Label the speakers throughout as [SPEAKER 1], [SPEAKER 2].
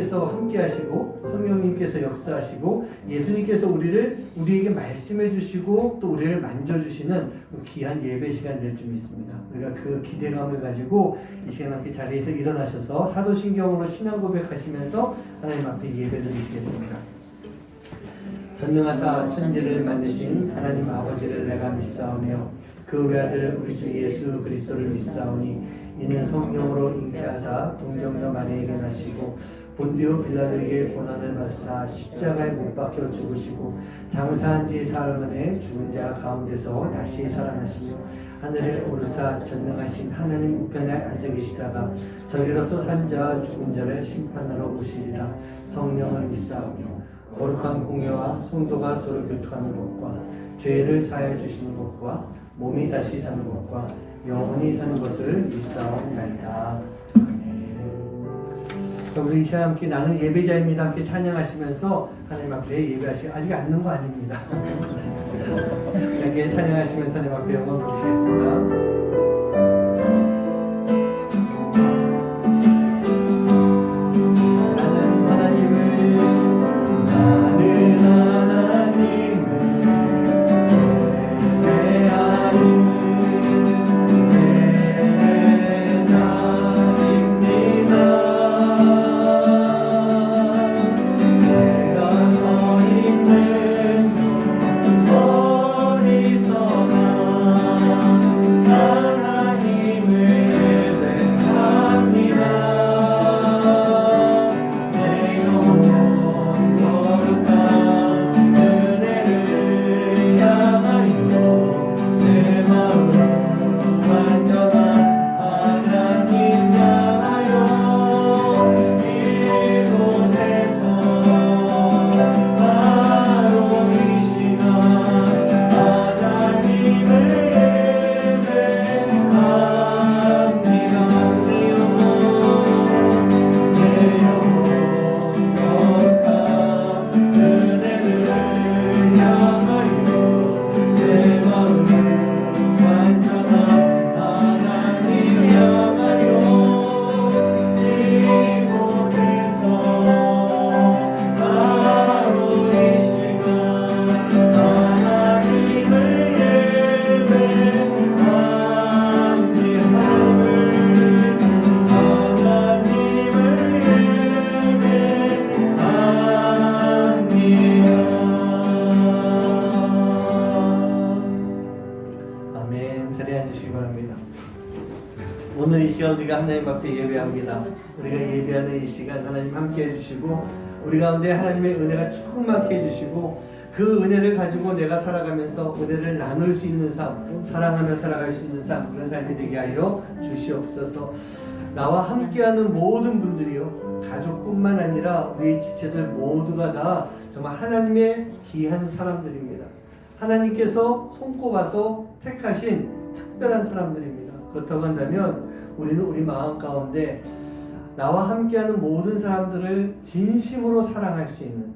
[SPEAKER 1] 하나님께서 함께 하시고 성령님께서 역사하시고 예수님께서 우리에게 말씀해 주시고 또 우리를 만져주시는 귀한 예배 시간 될 줄 믿습니다. 우리가 그 기대감을 가지고 이 시간 함께 자리에서 일어나셔서 사도신경으로 신앙 고백하시면서 하나님 앞에 예배 드리시겠습니다. 전능하사 천지를 만드신 하나님 아버지를 내가 믿사오며 그 외아들 우리 주 예수 그리스도를 믿사오니 이는 성령으로 잉태하사 동정녀 마리아에게 나시고 본디오 빌라도에게 고난을 받사 십자가에 못 박혀 죽으시고 장사한 지 사흘 만에 죽은 자 가운데서 다시 살아나시며 하늘에 오르사 전능하신 하나님 우편에 앉아 계시다가 저리로서 산 자와 죽은 자를 심판하러 오시리라. 성령을 믿사오며 거룩한 공예와 성도가 서로 교통하는 것과 죄를 사하여 주시는 것과 몸이 다시 사는 것과 영원히 사는 것을 믿사옵나이다. 아멘. 우리 이 시간 함께 나는 예배자입니다. 함께 찬양하시면서 하나님 앞에 예배하시고 아직 앉는 거 아닙니다. 함께 찬양하시면서 하나님 앞에 영광 부르시겠습니다. 오늘 이 시간 우리가 하나님 앞에 예배합니다. 우리가 예배하는 이 시간 하나님 함께 해주시고 우리 가운데 하나님의 은혜가 충만케 해주시고 그 은혜를 가지고 내가 살아가면서 은혜를 나눌 수 있는 삶, 사랑하며 살아갈 수 있는 삶, 그런 삶이 되게 하여 주시옵소서. 나와 함께하는 모든 분들이요, 가족뿐만 아니라 우리 지체들 모두가 다 정말 하나님의 귀한 사람들입니다. 하나님께서 손꼽아서 택하신 특별한 사람들입니다. 그렇다고 한다면 우리는 우리 마음 가운데 나와 함께하는 모든 사람들을 진심으로 사랑할 수 있는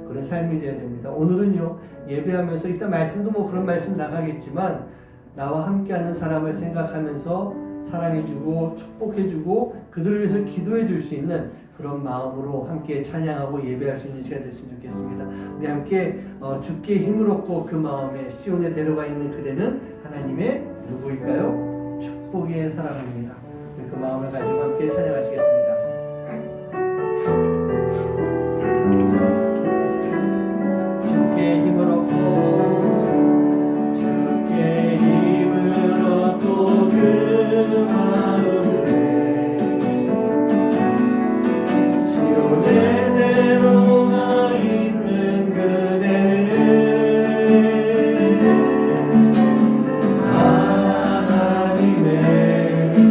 [SPEAKER 1] 그런 삶이 되어야 됩니다. 오늘은요, 예배하면서 이따 말씀도 그런 말씀 나가겠지만 나와 함께하는 사람을 생각하면서 사랑해주고 축복해주고 그들을 위해서 기도해줄 수 있는 그런 마음으로 함께 찬양하고 예배할 수 있는 시간 됐으면 좋겠습니다. 우리 함께 주께 힘을 얻고 그 마음에 시온에 데려가 있는 그대는 하나님의 누구일까요? 축복의 사랑입니다. 그 마음을 가지고 함께 찬양하시겠습니다. 주께 힘을 얻고 주께 힘을 얻고 그 마음을 시온에 내려가 있는 그대는 하나님의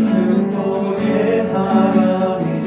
[SPEAKER 1] 축복의 사랑이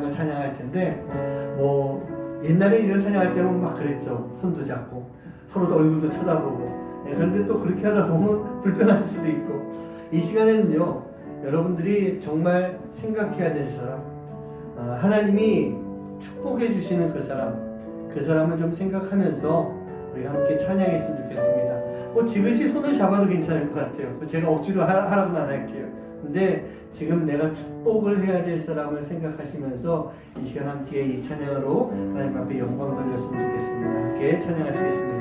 [SPEAKER 1] 한번 찬양할 텐데 옛날에 이런 찬양할 때는 막 그랬죠. 손도 잡고 서로도 얼굴도 쳐다보고. 그런데 또 그렇게 하다 보면 불편할 수도 있고. 이 시간에는요, 여러분들이 정말 생각해야 될 사람, 하나님이 축복해 주시는 그 사람을 좀 생각하면서 우리 함께 찬양했으면 좋겠습니다. 지그시 손을 잡아도 괜찮을 것 같아요. 제가 억지로 하라고는 안 할게요. 근데 지금 내가 축복을 해야 될 사람을 생각하시면서 이 시간 함께 이 찬양으로 하나님 앞에 영광 돌렸으면 좋겠습니다. 함께 찬양하시겠습니다.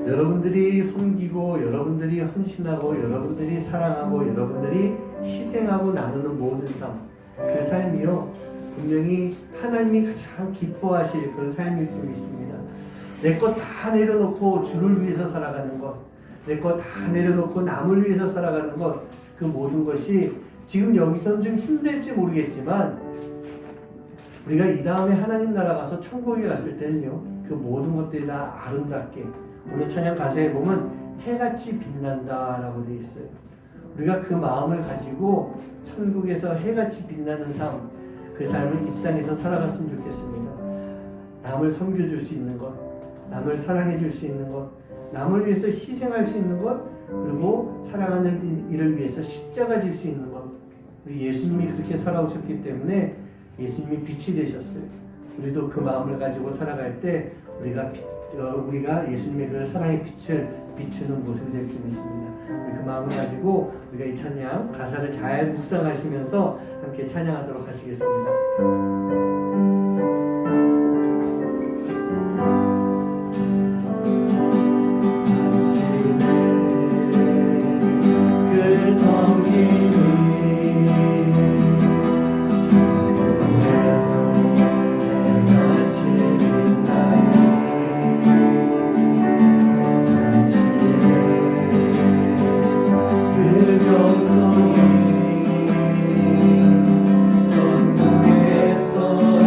[SPEAKER 1] 여러분들이 섬기고 여러분들이 헌신하고 여러분들이 사랑하고 여러분들이 희생하고 나누는 모든 삶, 그 삶이요 분명히 하나님이 가장 기뻐하실 그런 삶일 수 있습니다. 내 것 다 내려놓고 주를 위해서 살아가는 것, 내 것 다 내려놓고 남을 위해서 살아가는 것, 그 모든 것이 지금 여기서는 좀 힘들지 모르겠지만 우리가 이 다음에 하나님 나라 가서 천국에 갔을 때는요 그 모든 것들이 다 아름답게, 오늘 찬양 가사에 보면 해같이 빛난다 라고 되어 있어요. 우리가 그 마음을 가지고 천국에서 해같이 빛나는 삶, 그 삶을 이 땅에서 살아갔으면 좋겠습니다. 남을 섬겨줄 수 있는 것, 남을 사랑해줄 수 있는 것, 남을 위해서 희생할 수 있는 것, 그리고 사랑하는 이를 위해서 십자가 질 수 있는 것. 우리 예수님이 그렇게 살아오셨기 때문에 예수님이 빛이 되셨어요. 우리도 그 마음을 가지고 살아갈 때 우리가 예수님의 그 사랑의 빛을 비추는 모습이 될 줄 믿습니다. 우리 그 마음을 가지고 우리가 이 찬양 가사를 잘 묵상하시면서 함께 찬양하도록 하시겠습니다.
[SPEAKER 2] 전국에서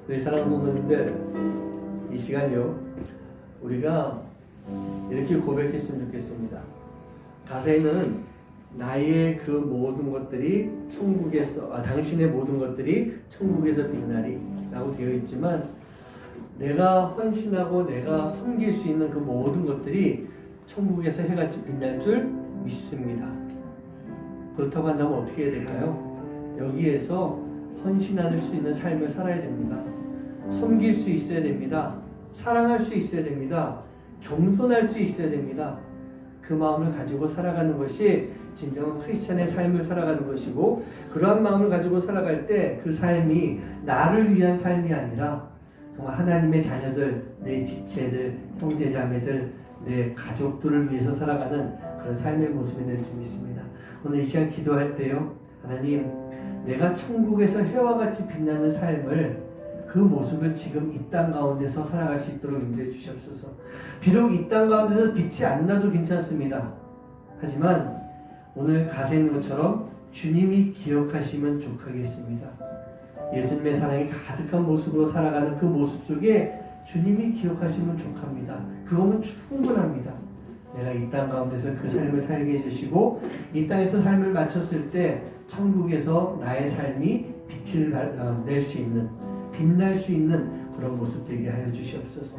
[SPEAKER 1] 우리 사랑하는 성도님들, 이 시간이요, 우리가 이렇게 고백했으면 좋겠습니다. 가사에는 나의 그 모든 것들이 천국에서, 당신의 모든 것들이 천국에서 빛나리 라고 되어 있지만, 내가 헌신하고 내가 섬길 수 있는 그 모든 것들이 천국에서 해같이 빛날 줄 믿습니다. 그렇다고 한다면 어떻게 해야 될까요? 여기에서 헌신할 수 있는 삶을 살아야 됩니다. 섬길 수 있어야 됩니다. 사랑할 수 있어야 됩니다. 겸손할 수 있어야 됩니다. 그 마음을 가지고 살아가는 것이 진정한 크리스찬의 삶을 살아가는 것이고, 그러한 마음을 가지고 살아갈 때 그 삶이 나를 위한 삶이 아니라 정말 하나님의 자녀들, 내 지체들, 형제자매들, 내 가족들을 위해서 살아가는 그런 삶의 모습이 될 줄 믿습니다. 오늘 이 시간 기도할 때요, 하나님, 내가 천국에서 해와 같이 빛나는 삶을, 그 모습을 지금 이 땅 가운데서 살아갈 수 있도록 인도해 주시옵소서. 비록 이 땅 가운데서 빛이 안 나도 괜찮습니다. 하지만 오늘 가사에 있는 것처럼 주님이 기억하시면 족하겠습니다. 예수님의 사랑이 가득한 모습으로 살아가는 그 모습 속에 주님이 기억하시면 족합니다. 그거면 충분합니다. 내가 이 땅 가운데서 그 삶을 살게 해주시고, 이 땅에서 삶을 마쳤을 때 천국에서 나의 삶이 빛을 낼 수 있는, 빛날 수 있는 그런 모습 되게 하여 주시옵소서.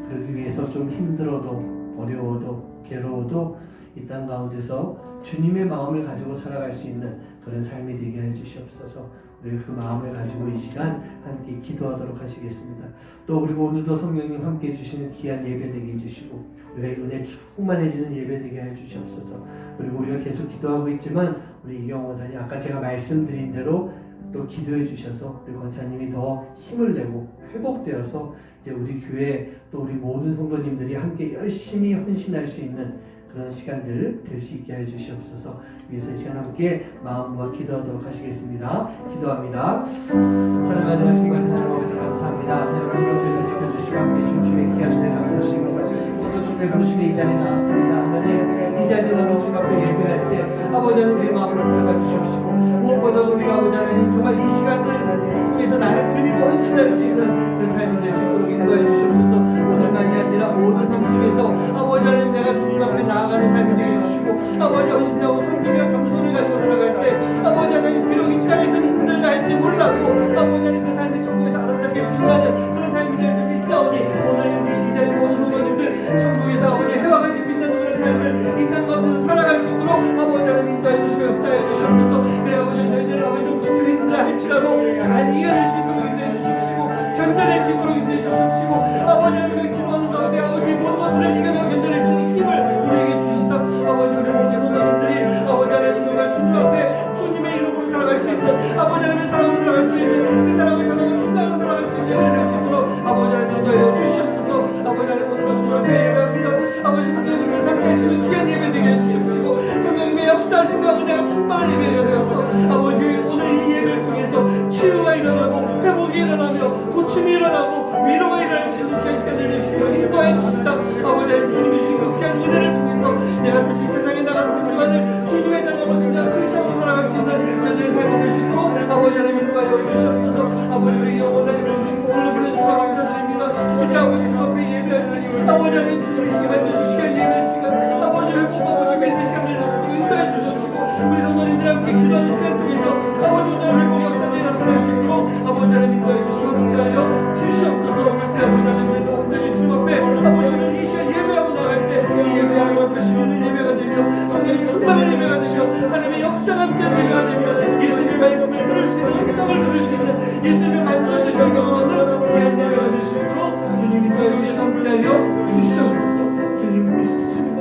[SPEAKER 1] 그러기 위해서 좀 힘들어도, 어려워도, 괴로워도 이 땅 가운데서 주님의 마음을 가지고 살아갈 수 있는 그런 삶이 되게 하여 주시옵소서. 우리 그 마음을 가지고 이 시간 함께 기도하도록 하시겠습니다. 또 그리고 오늘도 성령님 함께 해주시는 귀한 예배 되게 해주시고, 우리가 은혜 충만해지는 예배 되게 해 주시옵소서. 그리고 우리가 계속 기도하고 있지만 우리 이경호 권사님, 아까 제가 말씀드린 대로 또 기도해 주셔서 우리 권사님이 더 힘을 내고 회복되어서 이제 우리 교회 또 우리 모든 성도님들이 함께 열심히 헌신할 수 있는 그런 시간들 될 수 있게 해 주시옵소서. 위해서 이 시간 함께 마음 모아 기도하도록 하시겠습니다. 기도합니다. 사랑하는 정말 하나님 아버지 감사합니다. 오늘도 저희가 지켜주시고 함께 해주신 주의 귀한 은혜 감사드립니다. 오늘도 주님의 부르심에 이 자리에 나왔습니다. 하나님, 이 자리에 나서 주님 앞에 예배할 때 아버지 하나님 우리 마음을 붙잡아 주시옵시고, 무엇보다도 우리가 아버지 하나님 정말 이 시간을 통해서 나를 드리고 헌신할 수 있는 그 삶이 될 수 있도록 인도해 주시옵소서. 오늘만이 아니라 모든 삶 속에서 아버지 하나님 내가 주님 앞에 나아가는 삶이 되게 해주시고, 아버지 헌신하고 섬기며 겸손을 가지고 살아갈 때 아버지 하나님 비록 이 땅에서는 힘들다 할지 몰라도 아버지 하나님 그 삶이 천국에서 아름답게 빛나는 그런 삶이 될 줄 믿사오니, 오늘 이 자리에 모든 성도님들 천국에서 아버지 해와 같이 빛나는 그런 삶을 이 땅 가운데서 살아갈 수 있도록 아버지 하나님 인도해 주시고 역사해 주시옵소서. 그래 아버지 저희들 아버지 좀 지쳐있는다 할지라도 잘 이겨낼 수 있도록 인도해 주시옵시고, 견뎌낼 수 있도록 인도해 주시옵시고, 아버지 하나님 기도하는 가운데 아버지 모든 것들을 이겨내고 견뎌낼 수 있는 힘을 우리에게 주시사 아버지 우리 모든 성도님들이 아버지 하나님 정말 주님 앞에 주님의 이름으로 살아갈 수 있어 아버지 하나님의 사랑으로 살아갈 수 있는 그 사랑을 전하고 충당으로 살아갈 수 있는 예를 낼수 있도록 아버지 하나님 인도하여 주시옵소서. 아버지 하나님 오늘도 주님 앞에 예배합니다. 아버지 성령님께서 함께 해주시는 귀한 예배 되게 해주시옵시고, 성령님의 역사하심과 은혜가 충만한 예배가 되어서 아버지 오늘 이 예배를 통해서 치유가 일어나고 회복이 일어나며 고침이 일어나고 위로가 일어날 수 있는 귀한 시간을 내주시도록 인도해 주시다. 아버지 하나님 주님이 주신 그 귀한 은혜를 통해서 내가 다시 세상에 나가서 순종하는 주님의 자녀로 주님의 크리스천으로 살아갈 수 있는 저들의 삶이 될 수 있도록 아버지 하나님 인도하여 주시옵소서. 아버지 우리 영원하님을 주시고 오늘 그런 주가 감사드립니다. 이제 아버지 주 앞에 예배할 때 아버지 하나님 주님이 지금 만드신 귀한 예배 시간 아버지를 축복하고 주님의 시간을 주시고 인도해 주시옵시고, 우리 성도님들 함께 기도하는 시간 통해서 아버지 오늘 회복 역사들이 나타날 수 있도록 아버지 하나님 인도해 주시고 인도하여 주시옵소서. 자 아버지 하나님께서 온전히 주님 앞에 아버지 오늘 이 시간 예배하고 나갈 때 이 예배가 하나님 앞에 시는 예배가 되며 성령의 충만한 예배가 되며 하나님의 역사가 함께 되게 하시며 예수님의 말씀을 들을 수 있는 음성을 들을 수 있는 예수님의 만져주셔서 오는 귀한 예배가 될 수 있도록 주님 인도해 주시고 함께하여 주시옵소서. 주님 믿습니다.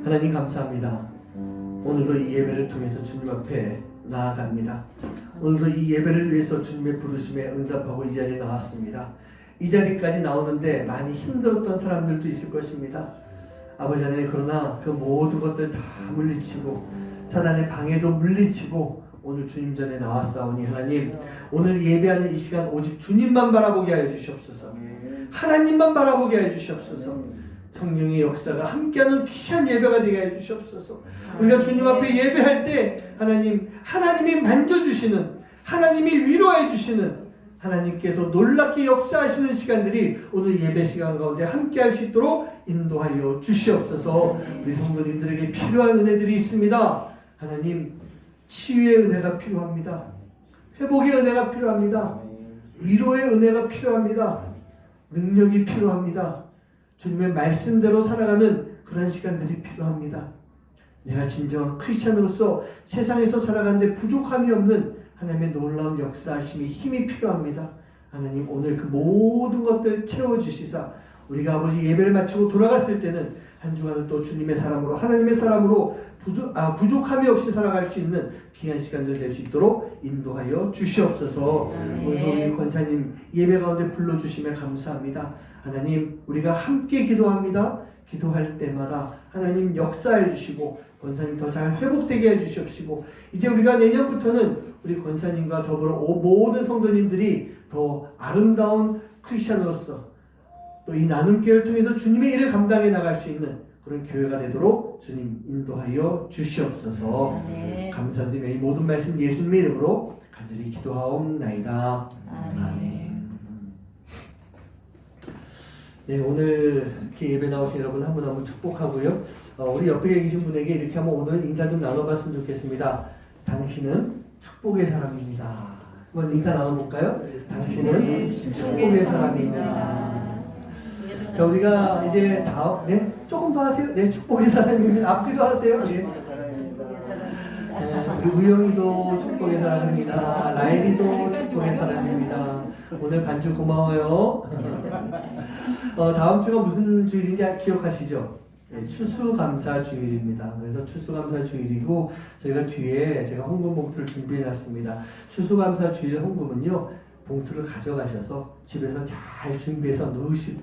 [SPEAKER 1] 하나님 감사합니다. 오늘도 이 예배를 통해서 주님 앞에 나아갑니다. 오늘도 이 예배를 위해서 주님의 부르심에 응답하고 이 자리에 나왔습니다. 이 자리까지 나오는데 많이 힘들었던 사람들도 있을 것입니다. 아버지 하나님, 그러나 그 모든 것들 다 물리치고 사단의 방해도 물리치고 오늘 주님 전에 나왔사오니 하나님, 오늘 예배하는 이 시간 오직 주님만 바라보게 하여 주시옵소서. 하나님만 바라보게 하여 주시옵소서. 성령의 역사가 함께하는 귀한 예배가 되게 해 주시옵소서. 우리가 주님 앞에 예배할 때 하나님이 만져주시는, 하나님이 위로해 주시는, 하나님께서 놀랍게 역사하시는 시간들이 오늘 예배 시간 가운데 함께할 수 있도록 인도하여 주시옵소서. 우리 성도님들에게 필요한 은혜들이 있습니다. 하나님, 치유의 은혜가 필요합니다. 회복의 은혜가 필요합니다. 위로의 은혜가 필요합니다. 능력이 필요합니다. 주님의 말씀대로 살아가는 그런 시간들이 필요합니다. 내가 진정한 크리스찬으로서 세상에서 살아가는데 부족함이 없는 하나님의 놀라운 역사하심이 힘이 필요합니다. 하나님, 오늘 그 모든 것들 채워주시사 우리가 아버지 예배를 마치고 돌아갔을 때는 한 주간을 또 주님의 사람으로, 하나님의 사람으로 부족함이 없이 살아갈 수 있는 귀한 시간들 될 수 있도록 인도하여 주시옵소서. 오늘도 우리 권사님 예배 가운데 불러주심에 감사합니다. 하나님, 우리가 함께 기도합니다. 기도할 때마다 하나님 역사해 주시고 권사님 더 잘 회복되게 해 주시옵시고, 이제 우리가 내년부터는 우리 권사님과 더불어 모든 성도님들이 더 아름다운 크리스찬으로서 또 이 나눔교회를 통해서 주님의 일을 감당해 나갈 수 있는 그런 교회가 되도록 주님 인도하여 주시옵소서. 감사드리며 이 모든 말씀 예수님의 이름으로 간절히 기도하옵나이다. 아멘. 네, 오늘 이렇게 예배 나오신 여러분 한 분 한 분 축복하고요. 우리 옆에 계신 분에게 이렇게 한번 오늘 인사 좀 나눠봤으면 좋겠습니다. 당신은 축복의 사람입니다. 한번 인사 나눠볼까요? 당신은 축복의 사람입니다. 자, 우리가 이제 다음, 네, 조금 더 하세요. 네, 축복의 사람입니다. 앞뒤도 하세요. 네. 우리 우영이도 축복의 사람입니다. 라일이도 축복의 사람입니다. 오늘 반주 고마워요. 다음 주가 무슨 주일인지 기억하시죠? 네, 추수감사 주일입니다. 그래서 추수감사 주일이고 저희가 뒤에 제가 홍금 봉투를 준비해 놨습니다. 추수감사 주일 홍금은요, 봉투를 가져가셔서 집에서 잘 준비해서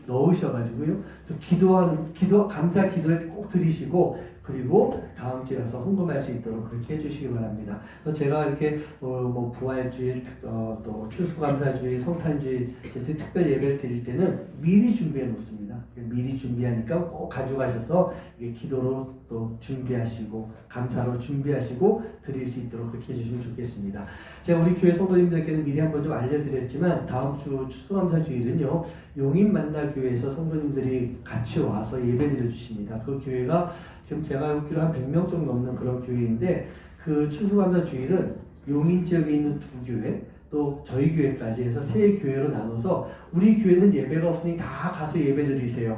[SPEAKER 1] 넣으셔가지고요, 또 감사 기도를 꼭 드리시고, 그리고 다음 주에 와서 헌금할 수 있도록 그렇게 해주시기 바랍니다. 그래서 제가 이렇게 부활주일, 또 추수감사주일, 성탄주일 특별 예배를 드릴 때는 미리 준비해 놓습니다. 미리 준비하니까 꼭 가져가셔서 기도로 또 준비하시고 감사로 준비하시고 드릴 수 있도록 그렇게 해주시면 좋겠습니다. 제가 우리 교회 성도님들께는 미리 한번 좀 알려드렸지만 다음 주 추수감사주일은요, 용인만나교회에서 성도님들이 같이 와서 예배드려 주십니다. 그 교회가 지금 제가 알기로 한 100명 정도 넘는 그런 교회인데, 그 추수감사주일은 용인 지역에 있는 두 교회, 또 저희 교회까지 해서 세 교회로 나눠서 우리 교회는 예배가 없으니 다 가서 예배드리세요.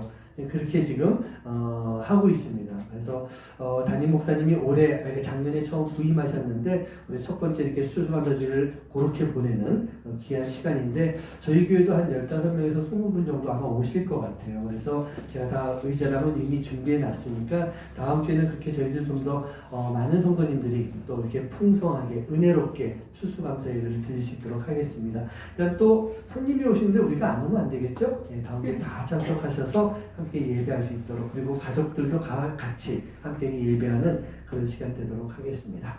[SPEAKER 1] 그렇게 지금 하고 있습니다. 그래서 담임 목사님이 작년에 처음 부임하셨는데 우리 첫 번째 이렇게 추수감사주일을 그렇게 보내는 귀한 시간인데, 저희 교회도 한 15명에서 20분 정도 아마 오실 것 같아요. 그래서 제가 다 의자랑은 이미 준비해 놨으니까 다음 주에는 그렇게 저희들 좀 더 많은 성도님들이 또 이렇게 풍성하게 은혜롭게 추수감사 예배를 드릴 수 있도록 하겠습니다. 그러니까 또 손님이 오시는데 우리가 안 오면 안 되겠죠? 네, 다음 주에 다 참석하셔서 함께 예배할 수 있도록, 그리고 가족들도 같이 함께 예배하는 그런 시간 되도록 하겠습니다.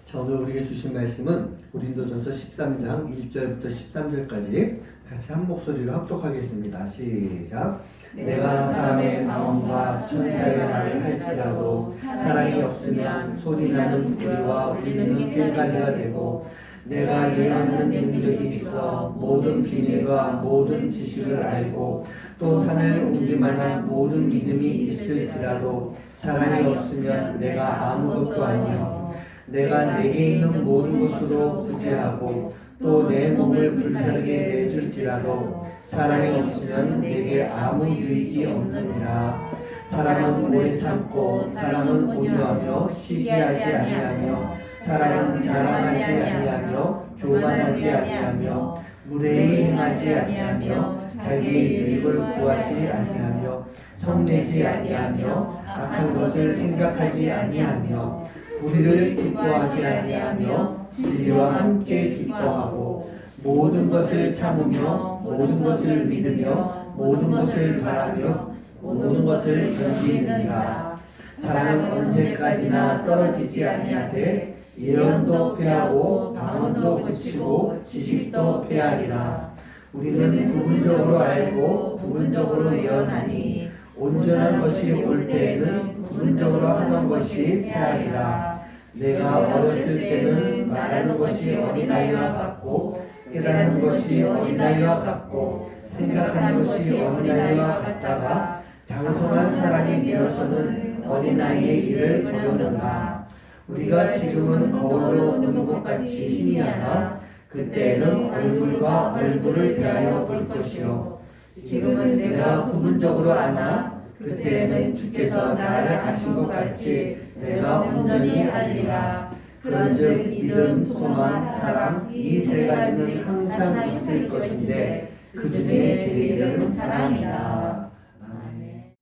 [SPEAKER 1] 자, 오늘 우리에게 주신 말씀은 고린도전서 13장 1절부터 13절까지 같이 한 목소리로 합독하겠습니다. 시작. 내가 사람의 방언과 천사의 말을 할지라도 사랑이 없으면 소리나는 우리와 울리는 꽹과리가 되고, 내가 예언하는 능력이 있어 모든 비밀과 모든 지식을 알고 또 산을 옮길 만한 모든 믿음이 있을지라도 사랑이 없으면 내가 아무것도 아니요. 내가 내게 있는 모든 것으로 부재하고 또 내 몸을 불사르게 내줄지라도 사랑이 없으면 내게 아무 유익이 없느니라. 사랑은 오래 참고 사랑은 온유하며 시기하지 아니하며 사랑은 자랑하지 아니하며 교만하지 아니하며 무례히 행하지 아니하며 자기의 유익을 구하지 아니하며 성내지 아니하며 악한 것을 생각하지 아니하며 불의를 기뻐하지 아니하며 진리와 함께 기뻐하고 모든 것을 참으며 모든 것을 믿으며 모든 것을 바라며 모든 것을 견디느니라. 사랑은 언제까지나 떨어지지 아니하되 예언도 패하고 방언도 그치고 지식도 패하리라. 우리는 부분적으로 알고 부분적으로 예언하니 온전한 것이 올 때에는 부분적으로 하던 것이 패하리라. 내가 어렸을 때는 말하는 것이 어린아이와 같고 깨닫는 것이 어린아이와 같고 생각하는 것이 어린아이와 같다가 장성한 사람이 되어서는 어린아이의 일을 버렸노라. 우리가 지금은 거울로 보는 것 같이 희미하나 그때에는 얼굴과 얼굴을 대하여 볼 것이요. 지금은 내가 부분적으로 아나 그때에는 주께서 나를 아신 것 같이 내가 온전히 알리라. 그런즉 믿음, 소망, 사랑 이 세 가지는 항상 있을 것인데 그 중에 제일은 사랑이다. 아멘.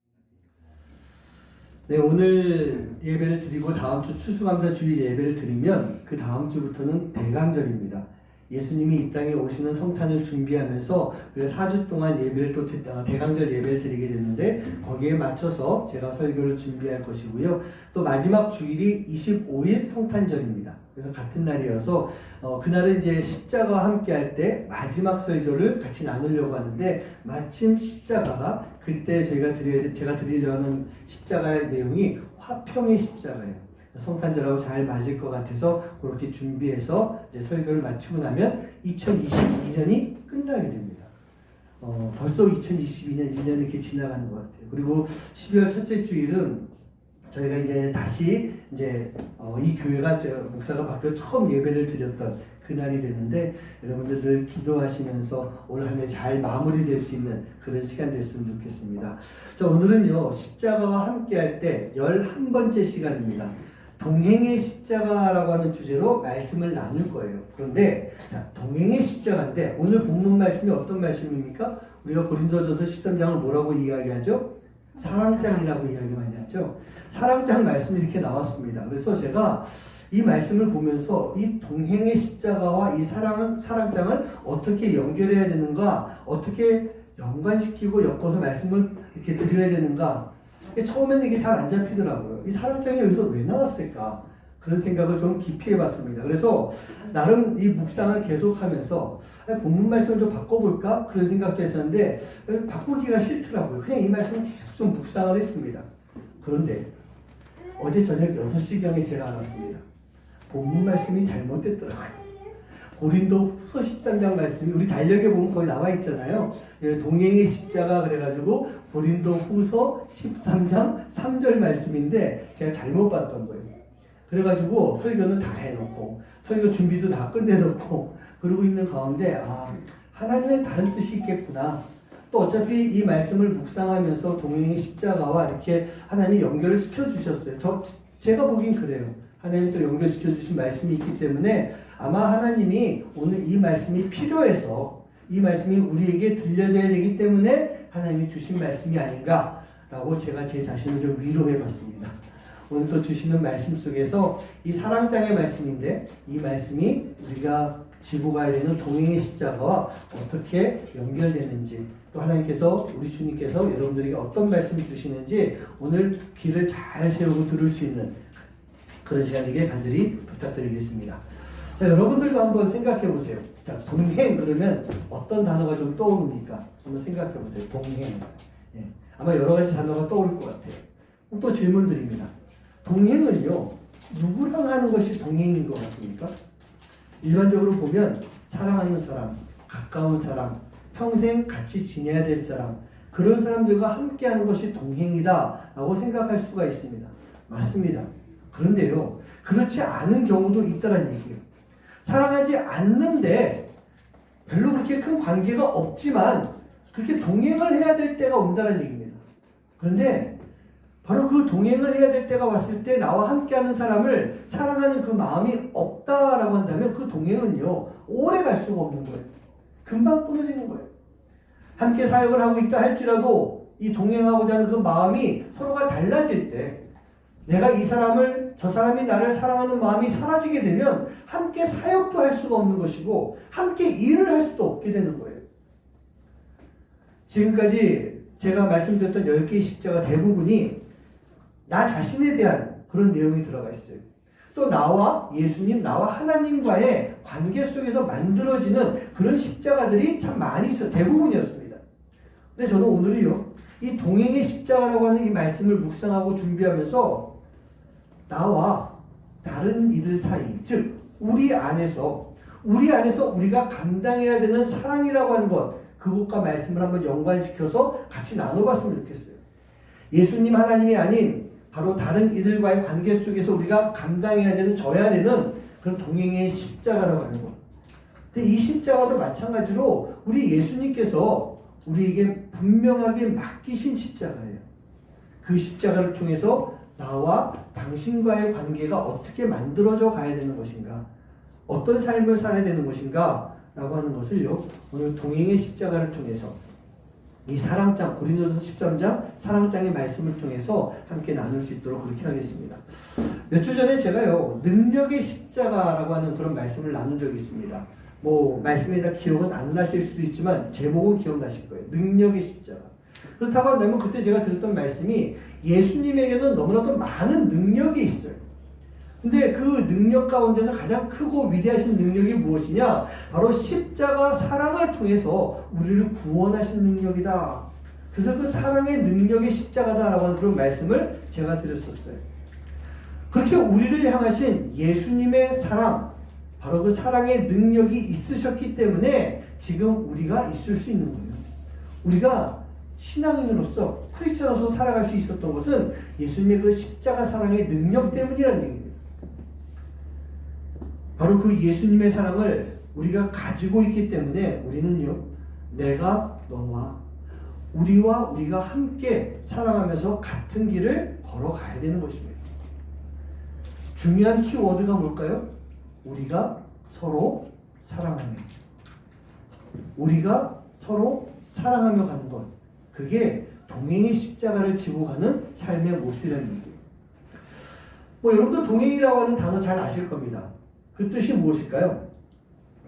[SPEAKER 1] 네, 오늘 예배를 드리고 다음 주 추수감사 주일 예배를 드리면 그 다음 주부터는 대강절입니다. 예수님이 이 땅에 오시는 성탄을 준비하면서 우리가 4주 동안 예배를 또 대강절 예배를 드리게 됐는데 거기에 맞춰서 제가 설교를 준비할 것이고요. 또 마지막 주일이 25일 성탄절입니다. 그래서 같은 날이어서 그날은 이제 십자가와 함께 할 때 마지막 설교를 같이 나누려고 하는데 마침 십자가가 그때 제가 드리려는 십자가의 내용이 화평의 십자가예요. 성탄절하고 잘 맞을 것 같아서 그렇게 준비해서 이제 설교를 마치고 나면 2022년이 끝나게 됩니다. 벌써 2022년 1년이 이렇게 지나가는 것 같아요. 그리고 12월 첫째 주일은 저희가 이제 다시 이 교회가 목사가 바뀌어 처음 예배를 드렸던 그날이 되는데 여러분들 늘 기도하시면서 올 한 해 잘 마무리될 수 있는 그런 시간 됐으면 좋겠습니다. 자, 오늘은요 십자가와 함께 할 때 11번째 시간입니다. 동행의 십자가라고 하는 주제로 말씀을 나눌 거예요. 그런데 자, 동행의 십자가인데 오늘 본문 말씀이 어떤 말씀입니까? 우리가 고린도전서 13장을 뭐라고 이야기하죠? 사랑장이라고 이야기 많이 하죠. 사랑장 말씀이 이렇게 나왔습니다. 그래서 제가 이 말씀을 보면서 이 동행의 십자가와 이 사랑장을 어떻게 연결해야 되는가, 어떻게 연관시키고 엮어서 말씀을 이렇게 드려야 되는가, 처음에는 이게 잘 안 잡히더라고요. 이 사랑장이 여기서 왜 나왔을까? 그런 생각을 좀 깊이 해봤습니다. 그래서 나름 이 묵상을 계속하면서 본문 말씀을 좀 바꿔볼까? 그런 생각도 했었는데 바꾸기가 싫더라고요. 그냥 이 말씀을 계속 좀 묵상을 했습니다. 그런데 어제 저녁 6시경에 제가 알았습니다. 본문 말씀이 잘못됐더라고요. 고린도 후서 13장 말씀이 우리 달력에 보면 거기 나와 있잖아요. 동행의 십자가 그래가지고 고린도 후서 13장 3절 말씀인데 제가 잘못 봤던 거예요. 그래가지고 설교는 다 해놓고 설교 준비도 다 끝내놓고 그러고 있는 가운데 하나님의 다른 뜻이 있겠구나. 또 어차피 이 말씀을 묵상하면서 동행의 십자가와 이렇게 하나님이 연결을 시켜주셨어요. 제가 보긴 그래요. 하나님이 또 연결시켜 주신 말씀이 있기 때문에 아마 하나님이 오늘 이 말씀이 필요해서 이 말씀이 우리에게 들려져야 되기 때문에 하나님이 주신 말씀이 아닌가라고 제가 제 자신을 좀 위로해 봤습니다. 오늘 또 주시는 말씀 속에서 이 사랑장의 말씀인데 이 말씀이 우리가 지고 가야 되는 동행의 십자가와 어떻게 연결되는지 또 하나님께서 우리 주님께서 여러분들에게 어떤 말씀을 주시는지 오늘 귀를 잘 세우고 들을 수 있는 그런 시간이길 간절히 부탁드리겠습니다. 자, 여러분들도 한번 생각해 보세요. 자, 동행 그러면 어떤 단어가 좀 떠오릅니까? 한번 생각해 보세요. 동행. 예. 아마 여러 가지 단어가 떠오를 것 같아요. 또 질문 드립니다. 동행은요, 누구랑 하는 것이 동행인 것 같습니까? 일반적으로 보면 사랑하는 사람, 가까운 사람, 평생 같이 지내야 될 사람, 그런 사람들과 함께 하는 것이 동행이다 라고 생각할 수가 있습니다. 맞습니다. 그런데요, 그렇지 않은 경우도 있다는 얘기예요. 사랑하지 않는데 별로 그렇게 큰 관계가 없지만 그렇게 동행을 해야 될 때가 온다는 얘기입니다. 그런데 바로 그 동행을 해야 될 때가 왔을 때 나와 함께하는 사람을 사랑하는 그 마음이 없다라고 한다면 그 동행은요 오래 갈 수가 없는 거예요. 금방 끊어지는 거예요. 함께 사역을 하고 있다 할지라도 이 동행하고자 하는 그 마음이 서로가 달라질 때 내가 이 사람을 저 사람이 나를 사랑하는 마음이 사라지게 되면 함께 사역도 할 수가 없는 것이고 함께 일을 할 수도 없게 되는 거예요. 지금까지 제가 말씀드렸던 10개의 십자가 대부분이 나 자신에 대한 그런 내용이 들어가 있어요. 또 나와 예수님, 나와 하나님과의 관계 속에서 만들어지는 그런 십자가들이 참 많이 있어요. 대부분이었습니다. 근데 저는 오늘은요, 이 동행의 십자가라고 하는 이 말씀을 묵상하고 준비하면서 나와 다른 이들 사이, 즉 우리 안에서 우리가 감당해야 되는 사랑이라고 하는 것, 그것과 말씀을 한번 연관시켜서 같이 나눠봤으면 좋겠어요. 예수님 하나님이 아닌 바로 다른 이들과의 관계 속에서 우리가 감당해야 되는, 져야 되는 그런 동행의 십자가라고 하는 것. 근데 이 십자가도 마찬가지로 우리 예수님께서 우리에게 분명하게 맡기신 십자가예요. 그 십자가를 통해서 나와 당신과의 관계가 어떻게 만들어져 가야 되는 것인가, 어떤 삶을 살아야 되는 것인가 라고 하는 것을요, 오늘 동행의 십자가를 통해서 이 사랑장, 고린도전서 13장 사랑장의 말씀을 통해서 함께 나눌 수 있도록 그렇게 하겠습니다. 몇 주 전에 제가요, 능력의 십자가라고 하는 그런 말씀을 나눈 적이 있습니다. 말씀에 다 기억은 안 나실 수도 있지만 제목은 기억나실 거예요. 능력의 십자가. 그렇다고 한다면 그때 제가 들었던 말씀이 예수님에게는 너무나도 많은 능력이 있어요. 근데 그 능력 가운데서 가장 크고 위대하신 능력이 무엇이냐? 바로 십자가 사랑을 통해서 우리를 구원하신 능력이다. 그래서 그 사랑의 능력이 십자가다라고 하는 그런 말씀을 제가 드렸었어요. 그렇게 우리를 향하신 예수님의 사랑, 바로 그 사랑의 능력이 있으셨기 때문에 지금 우리가 있을 수 있는 거예요. 우리가 신앙인으로서, 크리스천으로서 살아갈 수 있었던 것은 예수님의 그 십자가 사랑의 능력 때문이라는 얘기입니다. 바로 그 예수님의 사랑을 우리가 가지고 있기 때문에 우리는요, 내가 너와 우리가 함께 사랑하면서 같은 길을 걸어가야 되는 것입니다. 중요한 키워드가 뭘까요? 우리가 서로 사랑하며, 우리가 서로 사랑하며 가는 것, 그게 동행의 십자가를 지고 가는 삶의 모습이라는 얘기예요. 여러분도 동행이라고 하는 단어 잘 아실 겁니다. 그 뜻이 무엇일까요?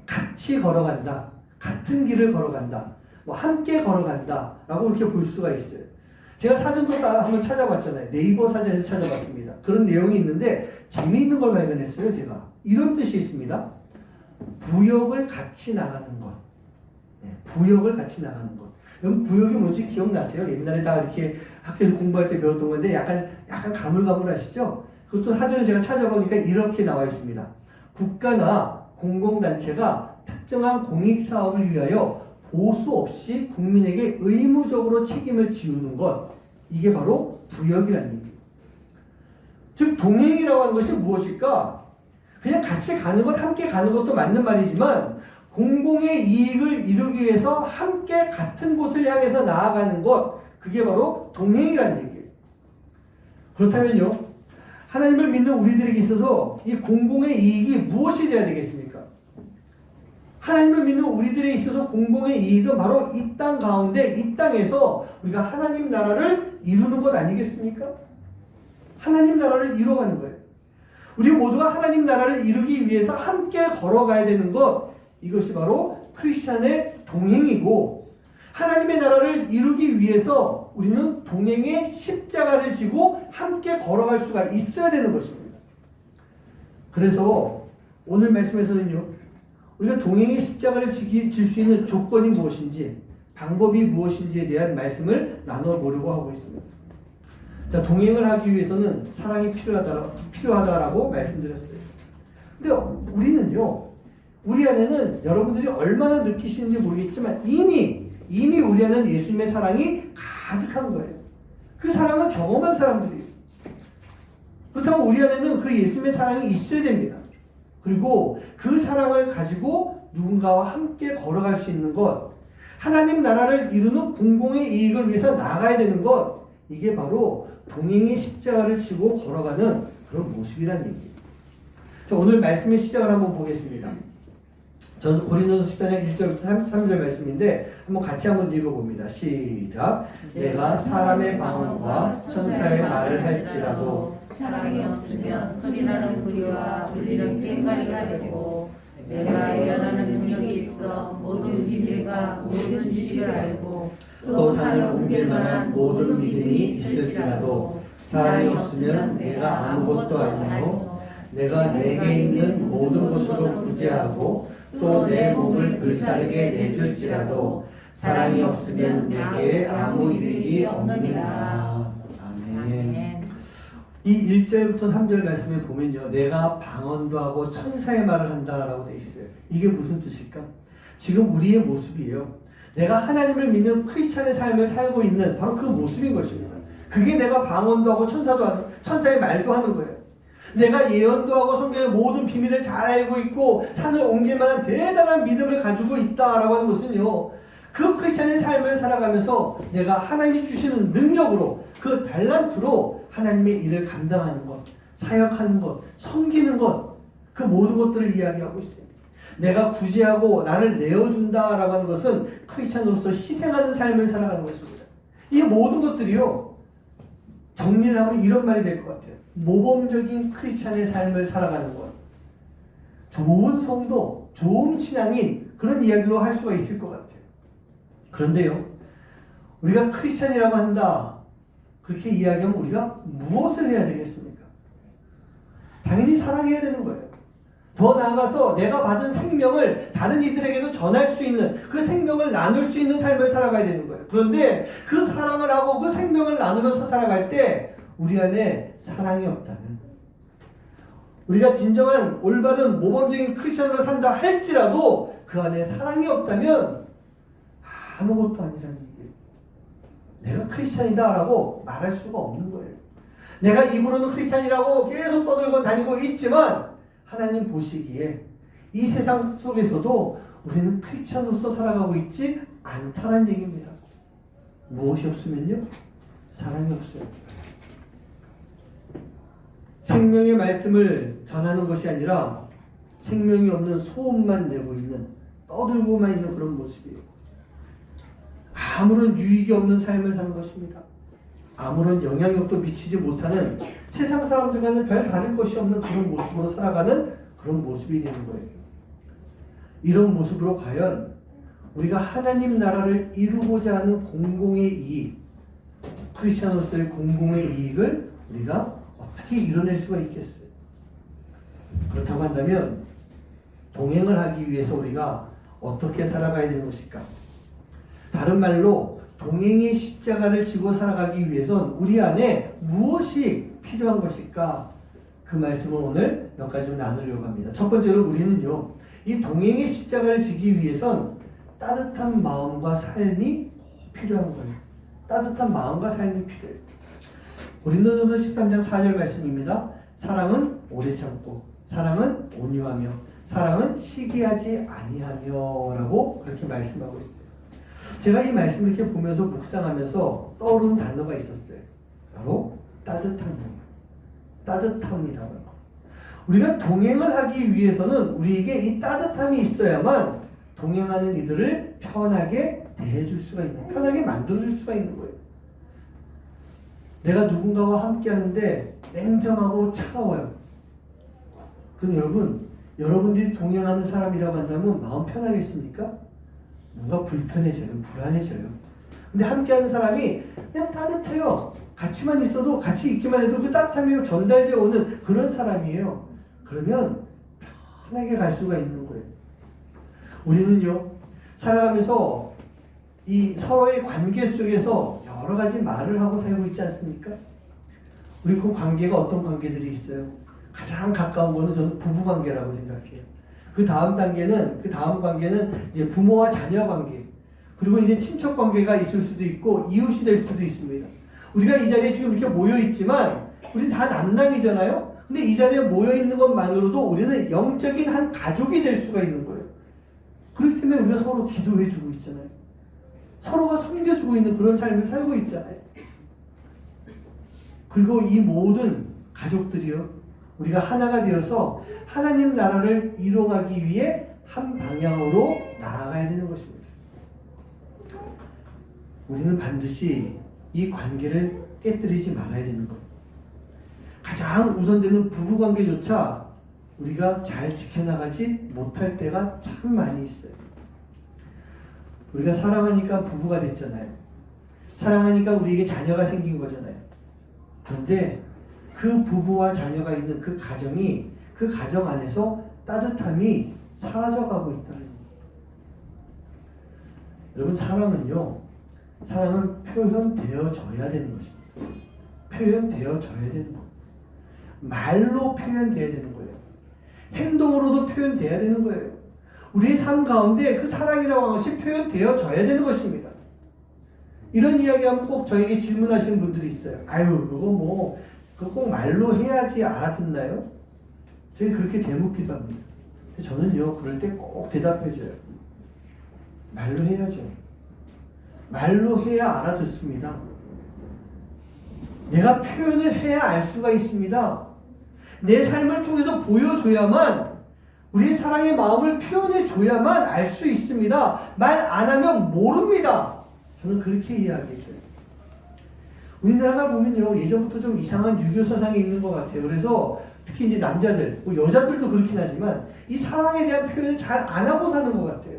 [SPEAKER 1] 같이 걸어간다, 같은 길을 걸어간다, 함께 걸어간다 라고 이렇게 볼 수가 있어요. 제가 사전도 다 한번 찾아봤잖아요. 네이버 사전에서 찾아봤습니다. 그런 내용이 있는데 재미있는 걸 발견했어요. 제가 이런 뜻이 있습니다. 부역을 같이 나가는 것. 부역을 같이 나가는 것. 여러분 부역이 뭔지 기억나세요? 옛날에 다 이렇게 학교에서 공부할 때 배웠던 건데 약간 가물가물하시죠? 그것도 사전을 제가 찾아보니까 이렇게 나와 있습니다. 국가나 공공단체가 특정한 공익사업을 위하여 보수 없이 국민에게 의무적으로 책임을 지우는 것, 이게 바로 부역이라는 얘기예요. 즉 동행이라고 하는 것이 무엇일까? 그냥 같이 가는 것, 함께 가는 것도 맞는 말이지만 공공의 이익을 이루기 위해서 함께 같은 곳을 향해서 나아가는 것, 그게 바로 동행이라는 얘기예요. 그렇다면요, 하나님을 믿는 우리들에게 있어서 이 공공의 이익이 무엇이 되어야 되겠습니까? 하나님을 믿는 우리들에 있어서 공공의 이익은 바로 이 땅 가운데, 이 땅에서 우리가 하나님 나라를 이루는 것 아니겠습니까? 하나님 나라를 이루어가는 거예요. 우리 모두가 하나님 나라를 이루기 위해서 함께 걸어가야 되는 것, 이것이 바로 크리스찬의 동행이고, 하나님의 나라를 이루기 위해서 우리는 동행의 십자가를 지고 함께 걸어갈 수가 있어야 되는 것입니다. 그래서 오늘 말씀에서는요, 우리가 동행의 십자가를 질 수 있는 조건이 무엇인지, 방법이 무엇인지에 대한 말씀을 나눠보려고 하고 있습니다. 자, 동행을 하기 위해서는 사랑이 필요하다라고 말씀드렸어요. 근데 우리는요, 우리 안에는 여러분들이 얼마나 느끼시는지 모르겠지만 이미 우리 안에는 예수님의 사랑이 가득한 거예요. 그 사랑을 경험한 사람들이에요. 그렇다면 우리 안에는 그 예수님의 사랑이 있어야 됩니다. 그리고 그 사랑을 가지고 누군가와 함께 걸어갈 수 있는 것, 하나님 나라를 이루는 공공의 이익을 위해서 나가야 되는 것, 이게 바로 동행의 십자가를 지고 걸어가는 그런 모습이란 얘기예요. 자, 오늘 말씀의 시작을 한번 보겠습니다. 전 고린도서 10장 1절부터 3절 말씀인데 한번 같이 한번 읽어봅니다. 시작. 내가 사람의 방언과 천사의 말을 할지라도
[SPEAKER 2] 사랑이 없으면 소리나는 구리와 울리는 꽹과리가 되고 내가 예언하는 능력이 있어 모든 비밀과 모든 지식을 알고
[SPEAKER 1] 또 산을 옮길 만한 모든 믿음이 있을지라도 사랑이 없으면 내가 아무것도 아니요 내가 내게 있는 모든 것으로 구제하고 또 내 몸을 불사르게 내줄지라도 사랑이 없으면 내게 아무 유익이 없느니라. 아멘. 이 1절부터 3절 말씀에 보면요, 내가 방언도 하고 천사의 말을 한다라고 돼 있어요. 이게 무슨 뜻일까? 지금 우리의 모습이에요. 내가 하나님을 믿는 크리스찬의 삶을 살고 있는 바로 그 모습인 것입니다. 그게 내가 방언도 하고 천사의 말도 하는 거예요. 내가 예언도 하고 성경의 모든 비밀을 잘 알고 있고 산을 옮길 만한 대단한 믿음을 가지고 있다라고 하는 것은요, 그 크리스찬의 삶을 살아가면서 내가 하나님이 주시는 능력으로 그 달란트로 하나님의 일을 감당하는 것, 사역하는 것, 섬기는 것, 그 모든 것들을 이야기하고 있습니다. 내가 구제하고 나를 내어준다라고 하는 것은 크리스찬으로서 희생하는 삶을 살아가는 것입니다. 이 모든 것들이요, 정리를 하면 이런 말이 될 것 같아요. 모범적인 크리스찬의 삶을 살아가는 것, 좋은 성도, 좋은 신앙인, 그런 이야기로 할 수가 있을 것 같아요. 그런데요, 우리가 크리스찬이라고 한다, 그렇게 이야기하면 우리가 무엇을 해야 되겠습니까? 당연히 사랑해야 되는 거예요. 더 나아가서 내가 받은 생명을 다른 이들에게도 전할 수 있는, 그 생명을 나눌 수 있는 삶을 살아가야 되는 거예요. 그런데 그 사랑을 하고 그 생명을 나누면서 살아갈 때 우리 안에 사랑이 없다면, 우리가 진정한 올바른 모범적인 크리스찬으로 산다 할지라도 그 안에 사랑이 없다면 아무것도 아니라는 얘기예요. 내가 크리스찬이다 라고 말할 수가 없는 거예요. 내가 입으로는 크리스찬이라고 계속 떠들고 다니고 있지만 하나님 보시기에 이 세상 속에서도 우리는 크리스찬으로서 살아가고 있지 않다는 얘기입니다. 무엇이 없으면요? 사랑이 없어요. 생명의 말씀을 전하는 것이 아니라 생명이 없는 소음만 내고 있는, 떠들고만 있는 그런 모습이에요. 아무런 유익이 없는 삶을 사는 것입니다. 아무런 영향력도 미치지 못하는, 세상 사람들과는 별 다를 것이 없는 그런 모습으로 살아가는 그런 모습이 되는 거예요. 이런 모습으로 과연 우리가 하나님 나라를 이루고자 하는 공공의 이익, 크리스찬으로서의 공공의 이익을 우리가 어떻게 이뤄낼 수가 있겠어요? 그렇다고 한다면 동행을 하기 위해서 우리가 어떻게 살아가야 되는 것일까? 다른 말로 동행의 십자가를 지고 살아가기 위해선 우리 안에 무엇이 필요한 것일까? 그 말씀을 오늘 몇 가지 좀 나누려고 합니다. 첫 번째로 우리는요, 이 동행의 십자가를 지기 위해선 따뜻한 마음과 삶이 필요한 거예요. 따뜻한 마음과 삶이 필요해요. 고린도전서 13장 4절 말씀입니다. 사랑은 오래 참고, 사랑은 온유하며, 사랑은 시기하지 아니하며 라고 그렇게 말씀하고 있어요. 제가 이 말씀을 이렇게 보면서 묵상하면서 떠오르는 단어가 있었어요. 바로 따뜻함이라고 합니다. 우리가 동행을 하기 위해서는 우리에게 이 따뜻함이 있어야만 동행하는 이들을 편하게 대해줄 수가 있는, 편하게 만들어줄 수가 있는 거예요. 내가 누군가와 함께 하는데 냉정하고 차가워요. 그럼 여러분들이 동행하는 사람이라고 한다면 마음 편하겠습니까? 뭔가 불편해져요. 불안해져요. 근데 함께하는 사람이 그냥 따뜻해요. 같이만 있어도, 같이 있기만 해도 그 따뜻함이 전달되어 오는 그런 사람이에요. 그러면 편하게 갈 수가 있는 거예요. 우리는요, 살아가면서 이 서로의 관계 속에서 여러 가지 말을 하고 살고 있지 않습니까? 우리 그 관계가 어떤 관계들이 있어요? 가장 가까운 거는 저는 부부 관계라고 생각해요. 그 다음 관계는 이제 부모와 자녀 관계, 그리고 이제 친척 관계가 있을 수도 있고 이웃이 될 수도 있습니다. 우리가 이 자리에 지금 이렇게 모여 있지만 우리 다 남남이잖아요. 근데 이 자리에 모여 있는 것만으로도 우리는 영적인 한 가족이 될 수가 있는 거예요. 때문에 우리가 서로 기도해주고 있잖아요. 서로가 섬겨주고 있는 그런 삶을 살고 있잖아요. 그리고 이 모든 가족들이요, 우리가 하나가 되어서 하나님 나라를 이루어가기 위해 한 방향으로 나아가야 되는 것입니다. 우리는 반드시 이 관계를 깨뜨리지 말아야 되는 것. 가장 우선되는 부부관계조차 우리가 잘 지켜나가지 못할 때가 참 많이 있어요. 우리가 사랑하니까 부부가 됐잖아요. 사랑하니까 우리에게 자녀가 생긴 거잖아요. 그런데 그 부부와 자녀가 있는 그 가정이, 그 가정 안에서 따뜻함이 사라져가고 있다는 얘기예요. 여러분, 사랑은 표현되어져야 되는 것입니다. 표현되어져야 되는 거예요. 말로 표현돼야 되는 거예요. 행동으로도 표현돼야 되는 거예요. 우리의 삶 가운데 그 사랑이라고 하는 것이 표현되어져야 되는 것입니다. 이런 이야기하면 꼭 저에게 질문하시는 분들이 있어요. 아유, 그거 꼭 말로 해야지 알아듣나요? 저희 그렇게 대묻기도 합니다. 근데 저는요, 그럴 때 꼭 대답해줘요. 말로 해야죠. 말로 해야 알아듣습니다. 내가 표현을 해야 알 수가 있습니다. 내 삶을 통해서 보여줘야만, 우리의 사랑의 마음을 표현해줘야만 알 수 있습니다. 말 안 하면 모릅니다. 저는 그렇게 이야기해줘요. 우리나라가 보면요, 예전부터 좀 이상한 유교 사상이 있는 것 같아요. 그래서 특히 이제 남자들, 여자들도 그렇긴 하지만 이 사랑에 대한 표현을 잘 안 하고 사는 것 같아요.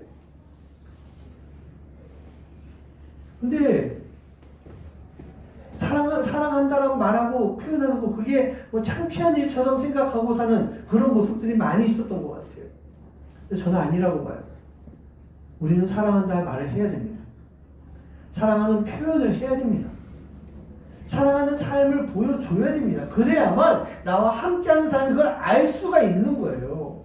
[SPEAKER 1] 근데 사랑한다라고 말하고 표현하는 거, 그게 창피한 일처럼 생각하고 사는 그런 모습들이 많이 있었던 것 같아요. 근데 저는 아니라고 봐요. 우리는 사랑한다 말을 해야 됩니다. 사랑하는 표현을 해야 됩니다. 사랑하는 삶을 보여줘야 됩니다. 그래야만 나와 함께하는 사람이 그걸 알 수가 있는 거예요.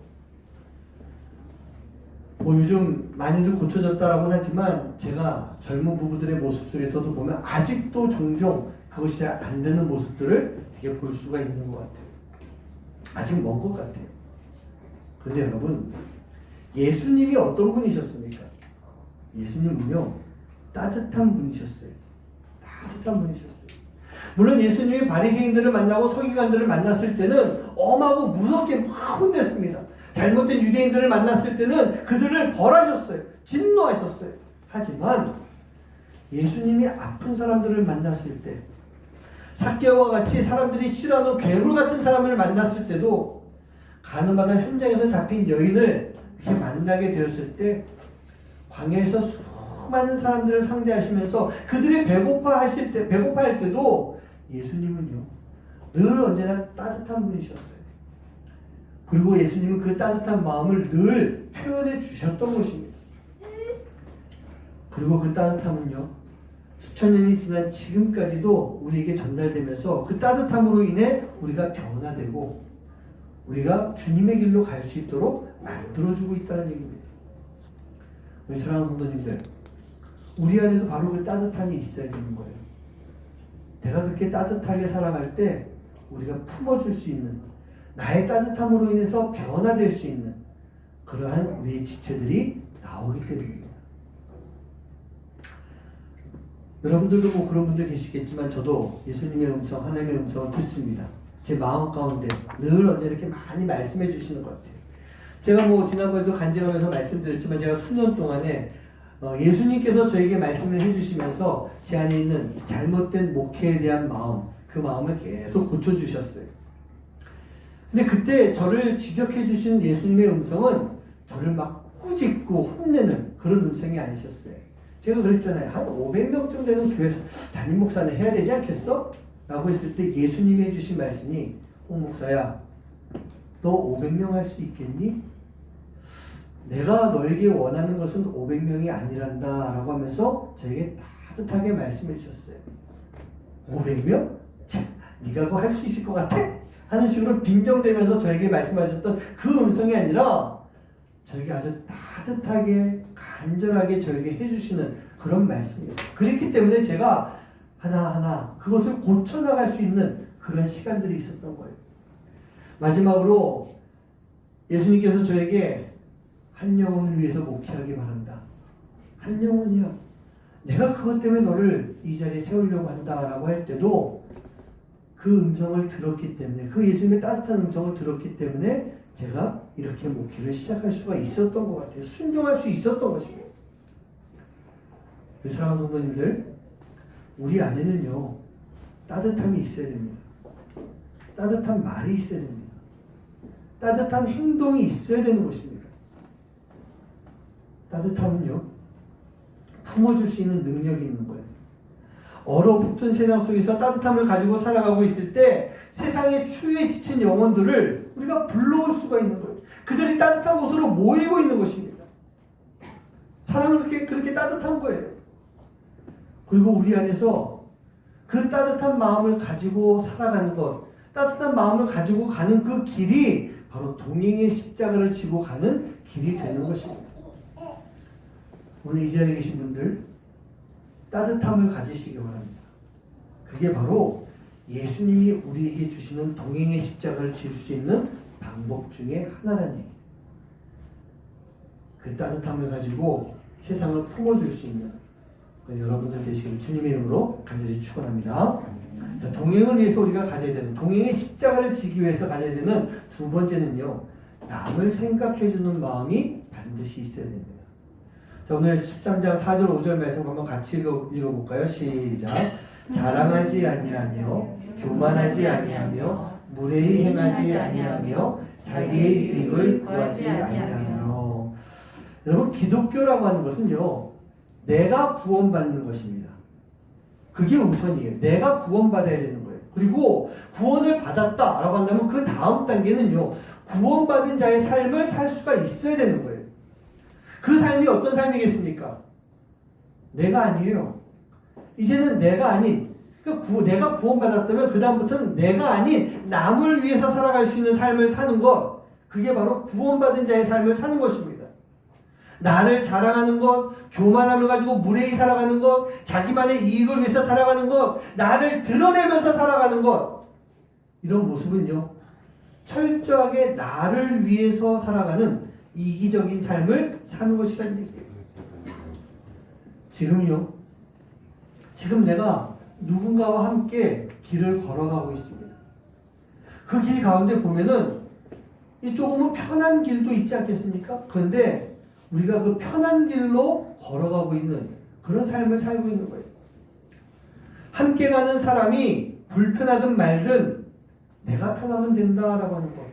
[SPEAKER 1] 요즘 많이들 고쳐졌다라고는 하지만 제가 젊은 부부들의 모습 속에서도 보면 아직도 종종 그것이 잘 안 되는 모습들을 되게 볼 수가 있는 것 같아요. 아직 먼 것 같아요. 그런데 여러분, 예수님이 어떤 분이셨습니까? 예수님은요, 따뜻한 분이셨어요. 따뜻한 분이셨어요. 물론 예수님이 바리새인들을 만나고 서기관들을 만났을 때는 엄하고 무섭게 막 혼냈습니다. 잘못된 유대인들을 만났을 때는 그들을 벌하셨어요. 진노하셨어요. 하지만 예수님이 아픈 사람들을 만났을 때, 삭개오와 같이 사람들이 싫어하는 괴물 같은 사람을 만났을 때도, 가늠하다 현장에서 잡힌 여인을 이렇게 만나게 되었을 때, 광야에서 수많은 사람들을 상대하시면서 그들이 배고파할 때도 예수님은요, 늘 언제나 따뜻한 분이셨어요. 그리고 예수님은 그 따뜻한 마음을 늘 표현해 주셨던 것입니다. 그리고 그 따뜻함은요, 수천 년이 지난 지금까지도 우리에게 전달되면서 그 따뜻함으로 인해 우리가 변화되고 우리가 주님의 길로 갈 수 있도록 만들어주고 있다는 얘기입니다. 우리 사랑하는 성도님들, 우리 안에도 바로 그 따뜻함이 있어야 되는 거예요. 내가 그렇게 따뜻하게 살아갈 때 우리가 품어줄 수 있는, 나의 따뜻함으로 인해서 변화될 수 있는 그러한 우리의 지체들이 나오기 때문입니다. 여러분들도 그런 분들 계시겠지만 저도 예수님의 음성, 하나님의 음성을 듣습니다. 제 마음 가운데 늘 언제 이렇게 많이 말씀해 주시는 것 같아요. 제가 지난번에도 간증하면서 말씀드렸지만 제가 수년 동안에 예수님께서 저에게 말씀을 해주시면서 제 안에 있는 잘못된 목회에 대한 마음, 그 마음을 계속 고쳐주셨어요. 근데 그때 저를 지적해 주신 예수님의 음성은 저를 막 꾸짖고 혼내는 그런 음성이 아니셨어요. 제가 그랬잖아요. 한 500명쯤 되는 교회 담임 목사는 해야 되지 않겠어? 라고 했을 때 예수님이 해주신 말씀이, 홍 목사야, 너 500명 할 수 있겠니? 내가 너에게 원하는 것은 500명이 아니란다 라고 하면서 저에게 따뜻하게 말씀해 주셨어요. 500명? 네가 그거 할 수 있을 것 같아? 하는 식으로 빈정대면서 저에게 말씀하셨던 그 음성이 아니라 저에게 아주 따뜻하게 간절하게 저에게 해주시는 그런 말씀이었어요. 그렇기 때문에 제가 하나하나 그것을 고쳐나갈 수 있는 그런 시간들이 있었던 거예요. 마지막으로 예수님께서 저에게 한 영혼을 위해서 목회하기 바란다. 한 영혼이야. 내가 그것 때문에 너를 이 자리에 세우려고 한다라고 할 때도 그 음성을 들었기 때문에, 그 예수님의 따뜻한 음성을 들었기 때문에 제가 이렇게 목회를 시작할 수가 있었던 것 같아요. 순종할 수 있었던 것입니다. 사랑하는 성도님들, 우리 안에는요 따뜻함이 있어야 됩니다. 따뜻한 말이 있어야 됩니다. 따뜻한 행동이 있어야 되는 것입니다. 따뜻함은요 품어줄 수 있는 능력이 있는 거예요. 얼어붙은 세상 속에서 따뜻함을 가지고 살아가고 있을 때 세상의 추위에 지친 영혼들을 우리가 불러올 수가 있는 거예요. 그들이 따뜻한 곳으로 모이고 있는 것입니다. 사람은 그렇게 따뜻한 거예요. 그리고 우리 안에서 그 따뜻한 마음을 가지고 살아가는 것, 따뜻한 마음을 가지고 가는 그 길이 바로 동행의 십자가를 지고 가는 길이 되는 것입니다. 오늘 이 자리에 계신 분들 따뜻함을 가지시기 바랍니다. 그게 바로 예수님이 우리에게 주시는 동행의 십자가를 질 수 있는 방법 중에 하나라는 얘기예요. 그 따뜻함을 가지고 세상을 품어줄 수 있는 여러분들 되시길 주님의 이름으로 간절히 축원합니다. 자, 동행을 위해서 우리가 가져야 되는, 동행의 십자가를 지기 위해서 가져야 되는 두 번째는요, 남을 생각해주는 마음이 반드시 있어야 됩니다. 자, 오늘 13장 4절 5절 말씀 한번 같이 읽어볼까요? 시작. 자랑하지 아니하며 교만하지 아니하며 무례히 행하지 아니하며 자기의 유익을 구하지 아니하며. 여러분, 기독교라고 하는 것은요, 내가 구원받는 것입니다. 그게 우선이에요. 내가 구원받아야 되는 거예요. 그리고 구원을 받았다라고 한다면 그 다음 단계는요, 구원받은 자의 삶을 살 수가 있어야 되는 거예요. 그 삶이 어떤 삶이겠습니까? 내가 아니에요. 이제는 내가 아닌, 내가 구원받았다면 그 다음부터는 내가 아닌 남을 위해서 살아갈 수 있는 삶을 사는 것, 그게 바로 구원받은 자의 삶을 사는 것입니다. 나를 자랑하는 것, 교만함을 가지고 무례히 살아가는 것, 자기만의 이익을 위해서 살아가는 것, 나를 드러내면서 살아가는 것, 이런 모습은요, 철저하게 나를 위해서 살아가는 이기적인 삶을 사는 것이라는 얘기예요. 지금요, 지금 내가 누군가와 함께 길을 걸어가고 있습니다. 그 길 가운데 보면은 이 조금은 편한 길도 있지 않겠습니까? 그런데 우리가 그 편한 길로 걸어가고 있는 그런 삶을 살고 있는 거예요. 함께 가는 사람이 불편하든 말든 내가 편하면 된다라고 하는 거.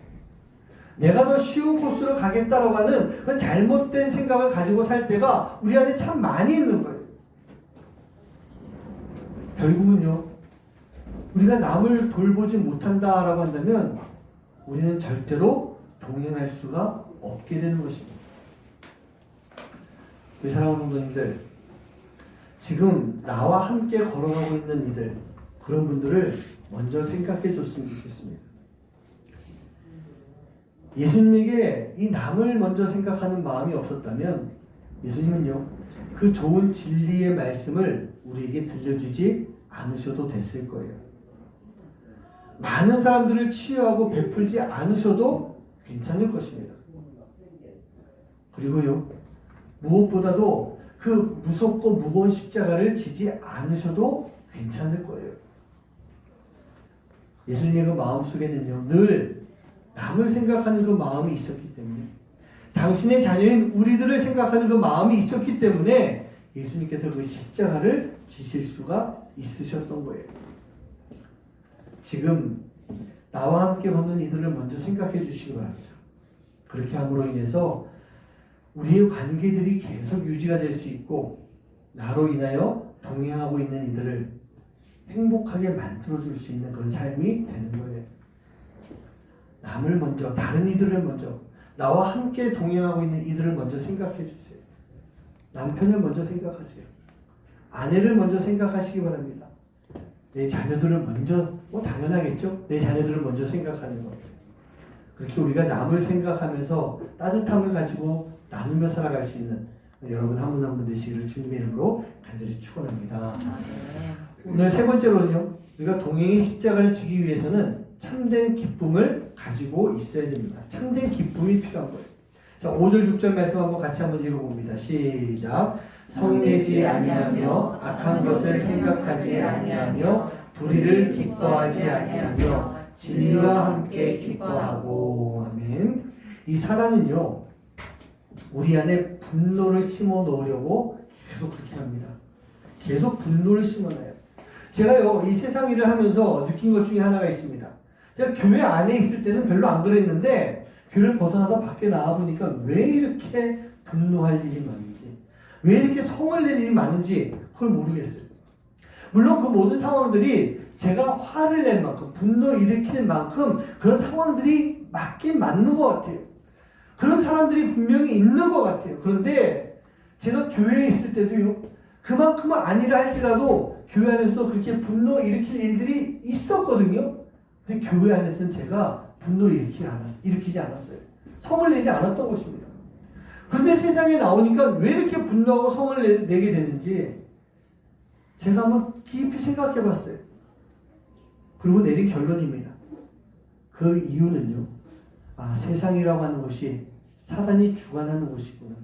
[SPEAKER 1] 내가 더 쉬운 코스로 가겠다라고 하는 그런 잘못된 생각을 가지고 살 때가 우리 안에 참 많이 있는 거예요. 결국은요, 우리가 남을 돌보지 못한다라고 한다면 우리는 절대로 동행할 수가 없게 되는 것입니다. 우리 사랑하는 성도님들, 지금 나와 함께 걸어가고 있는 이들, 그런 분들을 먼저 생각해 줬으면 좋겠습니다. 예수님에게 이 남을 먼저 생각하는 마음이 없었다면 예수님은요, 그 좋은 진리의 말씀을 우리에게 들려주지 않으셔도 됐을 거예요. 많은 사람들을 치유하고 베풀지 않으셔도 괜찮을 것입니다. 그리고요, 무엇보다도 그 무섭고 무거운 십자가를 지지 않으셔도 괜찮을 거예요. 예수님의 그 마음속에는요, 늘 남을 생각하는 그 마음이 있었기 때문에, 당신의 자녀인 우리들을 생각하는 그 마음이 있었기 때문에 예수님께서 그 십자가를 지실 수가 있으셨던 거예요. 지금 나와 함께 걷는 이들을 먼저 생각해 주시기 바랍니다. 그렇게 함으로 인해서 우리의 관계들이 계속 유지가 될 수 있고, 나로 인하여 동행하고 있는 이들을 행복하게 만들어줄 수 있는 그런 삶이 되는 거예요. 남을 먼저, 다른 이들을 먼저, 나와 함께 동행하고 있는 이들을 먼저 생각해 주세요. 남편을 먼저 생각하세요. 아내를 먼저 생각하시기 바랍니다. 내 자녀들을 먼저, 당연하겠죠? 내 자녀들을 먼저 생각하는 것. 그렇게 우리가 남을 생각하면서 따뜻함을 가지고 나누며 살아갈 수 있는 여러분 한 분 한 분 되시기를 주님의 이름으로 간절히 축원합니다. 오늘 세 번째로는요, 우리가 동행의 십자가를 지기 위해서는 참된 기쁨을 가지고 있어야 됩니다. 참된 기쁨이 필요한 거예요. 자, 5절 6절 말씀 한번 같이 한번 읽어봅니다. 시작. 성내지 아니하며 악한 것을 생각하지 아니하며 불의를 기뻐하지 아니하며 진리와 함께 기뻐하고. 아멘. 이 사단은요, 우리 안에 분노를 심어 놓으려고 계속 그렇게 합니다. 계속 분노를 심어놔요. 제가요, 이 세상 일을 하면서 느낀 것 중에 하나가 있습니다. 제가 교회 안에 있을 때는 별로 안 그랬는데 교회를 벗어나서 밖에 나와보니까 왜 이렇게 분노할 일이 많은지, 왜 이렇게 성을 낼 일이 많은지 그걸 모르겠어요. 물론 그 모든 상황들이 제가 화를 낼 만큼, 분노 일으킬 만큼 그런 상황들이 맞긴 맞는 것 같아요. 그런 사람들이 분명히 있는 것 같아요. 그런데 제가 교회에 있을 때도요, 그만큼은 아니라 할지라도 교회 안에서도 그렇게 분노 일으킬 일들이 있었거든요. 근데 교회 안에서는 제가 분노를 일으키지 않았어요. 성을 내지 않았던 것입니다. 그런데 세상에 나오니까 왜 이렇게 분노하고 성을 내게 되는지 제가 한번 깊이 생각해 봤어요. 그리고 내린 결론입니다. 그 이유는요, 세상이라고 하는 것이 사단이 주관하는 것이구나.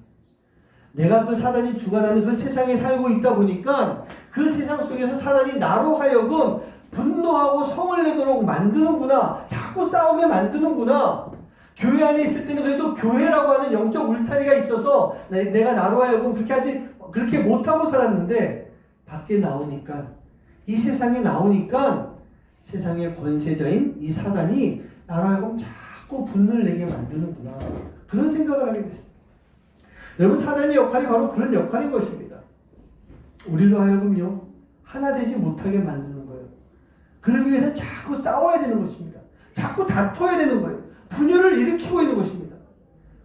[SPEAKER 1] 내가 그 사단이 주관하는 그 세상에 살고 있다 보니까 그 세상 속에서 사단이 나로 하여금 분노하고 성을 내도록 만드는구나. 자꾸 싸우게 만드는구나. 교회 안에 있을 때는 그래도 교회라고 하는 영적 울타리가 있어서 내가 나로 하여금 그렇게 못하고 살았는데 밖에 나오니까, 이 세상에 나오니까 세상의 권세자인 이 사단이 나로 하여금 자꾸 분노를 내게 만드는구나. 그런 생각을 하게 됐습니다. 여러분, 사단의 역할이 바로 그런 역할인 것입니다. 우리로 하여금요, 하나 되지 못하게 만드는 거예요. 그러기 위해서 자꾸 싸워야 되는 것입니다. 자꾸 다퉈야 되는 거예요. 분열을 일으키고 있는 것입니다.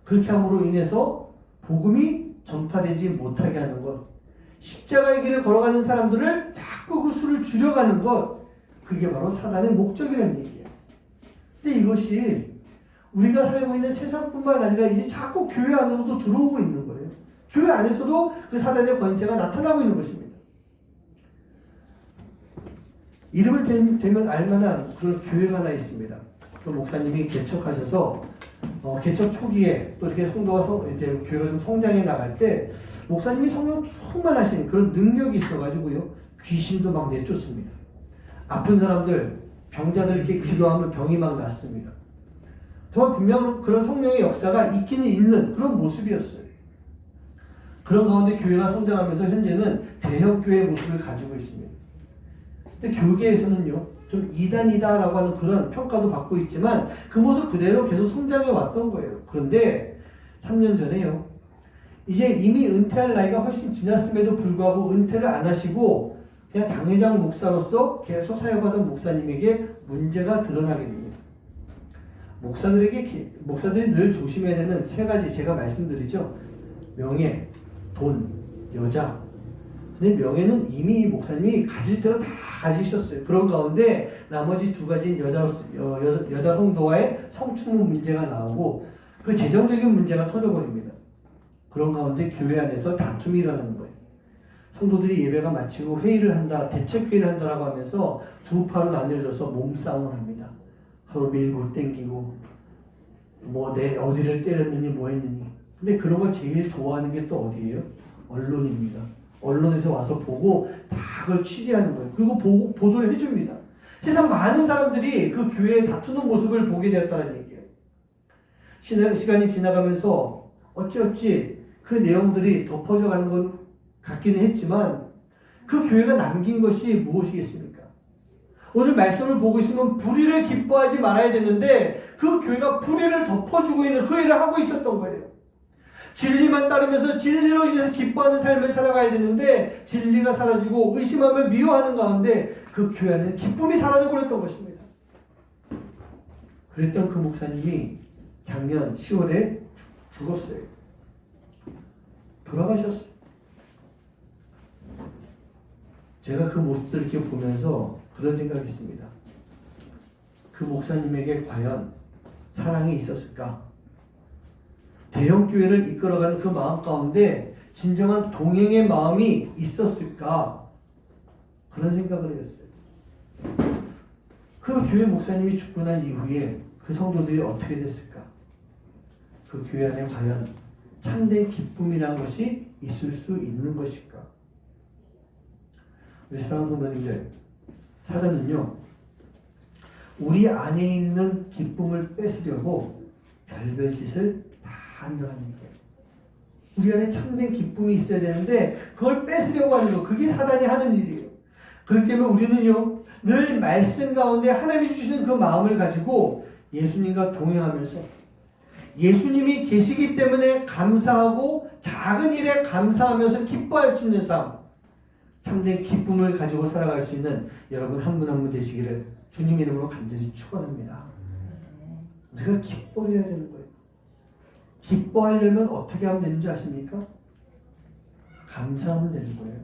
[SPEAKER 1] 그렇게 함으로 인해서 복음이 전파되지 못하게 하는 것, 십자가의 길을 걸어가는 사람들을 자꾸 그 수를 줄여가는 것, 그게 바로 사단의 목적이라는 얘기예요. 근데 이것이 우리가 살고 있는 세상뿐만 아니라 이제 자꾸 교회 안으로도 들어오고 있는 거예요. 교회 안에서도 그 사단의 권세가 나타나고 있는 것입니다. 이름을 대면 알만한 그런 교회가 하나 있습니다. 그 목사님이 개척하셔서 개척 초기에 또 이렇게 성도가 이제 교회가 좀 성장해 나갈 때 목사님이 성령 충만하신 그런 능력이 있어가지고요, 귀신도 막 내쫓습니다. 아픈 사람들, 병자들 이렇게 기도하면 병이 막 낫습니다. 정말 분명 그런 성령의 역사가 있기는 있는 그런 모습이었어요. 그런 가운데 교회가 성장하면서 현재는 대형 교회의 모습을 가지고 있습니다. 근데 교계에서는요, 좀 이단이다라고 하는 그런 평가도 받고 있지만 그 모습 그대로 계속 성장해 왔던 거예요. 그런데 3년 전에요, 이제 이미 은퇴할 나이가 훨씬 지났음에도 불구하고 은퇴를 안 하시고 그냥 당회장 목사로서 계속 사역하던 목사님에게 문제가 드러나게 됩니다. 목사들이 늘 조심해야 되는 세 가지 제가 말씀드리죠. 명예, 돈, 여자. 근데 명예는 이미 이 목사님이 가질 대로 다 가지셨어요. 그런 가운데 나머지 두 가지인 여자 성도와의 성추문 문제가 나오고 그 재정적인 문제가 터져버립니다. 그런 가운데 교회 안에서 다툼이 일어나는 거예요. 성도들이 예배가 마치고 회의를 한다, 대책회의를 한다라고 하면서 두 파로 나뉘어져서 몸싸움을 합니다. 서로 밀고 땡기고 내 어디를 때렸느니 뭐 했느니. 근데 그런 걸 제일 좋아하는 게 또 어디예요? 언론입니다. 언론에서 와서 보고 다 그걸 취재하는 거예요. 그리고 보도를 해줍니다. 세상 많은 사람들이 그 교회에 다투는 모습을 보게 되었다는 얘기예요. 시간이 지나가면서 어찌어찌 그 내용들이 덮어져가는 건 같기는 했지만 그 교회가 남긴 것이 무엇이겠습니까? 오늘 말씀을 보고 있으면 불의를 기뻐하지 말아야 되는데 그 교회가 불의를 덮어주고 있는 그 일을 하고 있었던 거예요. 진리만 따르면서 진리로 인해서 기뻐하는 삶을 살아가야 되는데 진리가 사라지고 의심하며 미워하는 가운데 그 교회 안에 기쁨이 사라져 버렸던 것입니다. 그랬던 그 목사님이 작년 10월에 죽었어요. 돌아가셨어요. 제가 그 모습들을 이렇게 보면서 그런 생각했습니다. 그 목사님에게 과연 사랑이 있었을까? 대형 교회를 이끌어가는 그 마음 가운데 진정한 동행의 마음이 있었을까? 그런 생각을 했어요. 그 교회 목사님이 죽고 난 이후에 그 성도들이 어떻게 됐을까? 그 그 교회 안에 과연 참된 기쁨이란 것이 있을 수 있는 것일까? 우리 사랑하는 성도님들, 사단은요, 우리 안에 있는 기쁨을 뺏으려고 별별 짓을 다 한다는 거예요. 우리 안에 참된 기쁨이 있어야 되는데 그걸 뺏으려고 하는 거, 그게 사단이 하는 일이에요. 그렇기 때문에 우리는요, 늘 말씀 가운데 하나님이 주시는 그 마음을 가지고 예수님과 동행하면서 예수님이 계시기 때문에 감사하고 작은 일에 감사하면서 기뻐할 수 있는 삶, 참된 기쁨을 가지고 살아갈 수 있는 여러분 한 분 한 분 되시기를 주님 이름으로 간절히 축원합니다. 우리가 기뻐해야 되는 거예요. 기뻐하려면 어떻게 하면 되는지 아십니까? 감사하면 되는 거예요.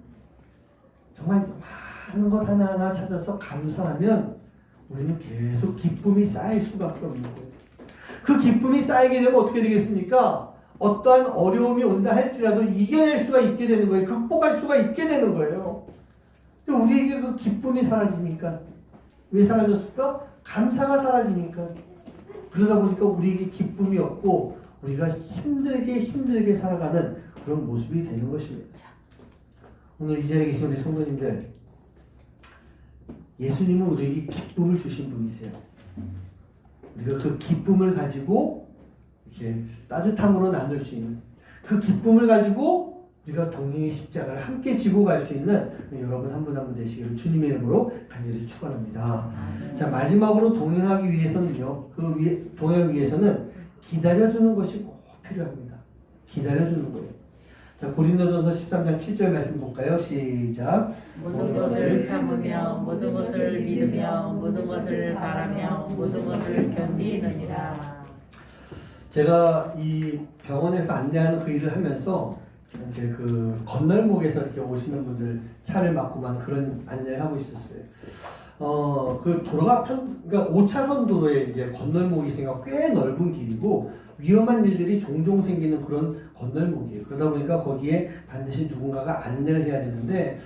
[SPEAKER 1] 정말 많은 것 하나하나 찾아서 감사하면 우리는 계속 기쁨이 쌓일 수밖에 없는 거예요. 그 기쁨이 쌓이게 되면 어떻게 되겠습니까? 어떠한 어려움이 온다 할지라도 이겨낼 수가 있게 되는 거예요. 극복할 수가 있게 되는 거예요. 근데 우리에게 그 기쁨이 사라지니까, 왜 사라졌을까? 감사가 사라지니까. 그러다 보니까 우리에게 기쁨이 없고 우리가 힘들게 살아가는 그런 모습이 되는 것입니다. 오늘 이 자리에 계신 우리 성도님들, 예수님은 우리에게 기쁨을 주신 분이세요. 우리가 그 기쁨을 가지고 이렇게 따뜻함으로 나눌 수 있는, 그 기쁨을 가지고 우리가 동행의 십자가를 함께 지고 갈 수 있는 여러분 한 분 한 분 되시기를 주님의 이름으로 간절히 축원합니다. 자, 마지막으로 동행하기 위해서는요, 동행하기 위해서는 기다려주는 것이 꼭 필요합니다. 기다려주는 거예요. 자, 고린도전서 13장 7절 말씀 볼까요? 시작.
[SPEAKER 2] 모든 것을 참으며 모든 것을 믿으며 모든 것을 바라며 모든 것을 견디느니라.
[SPEAKER 1] 제가 이 병원에서 안내하는 그 일을 하면서 이제 그 건널목에서 이렇게 오시는 분들 차를 막고만 그런 안내를 하고 있었어요. 그 도로가 그러니까 5차선 도로에 이제 건널목이 있으니까 꽤 넓은 길이고 위험한 일들이 종종 생기는 그런 건널목이에요. 그러다 보니까 거기에 반드시 누군가가 안내를 해야 되는데,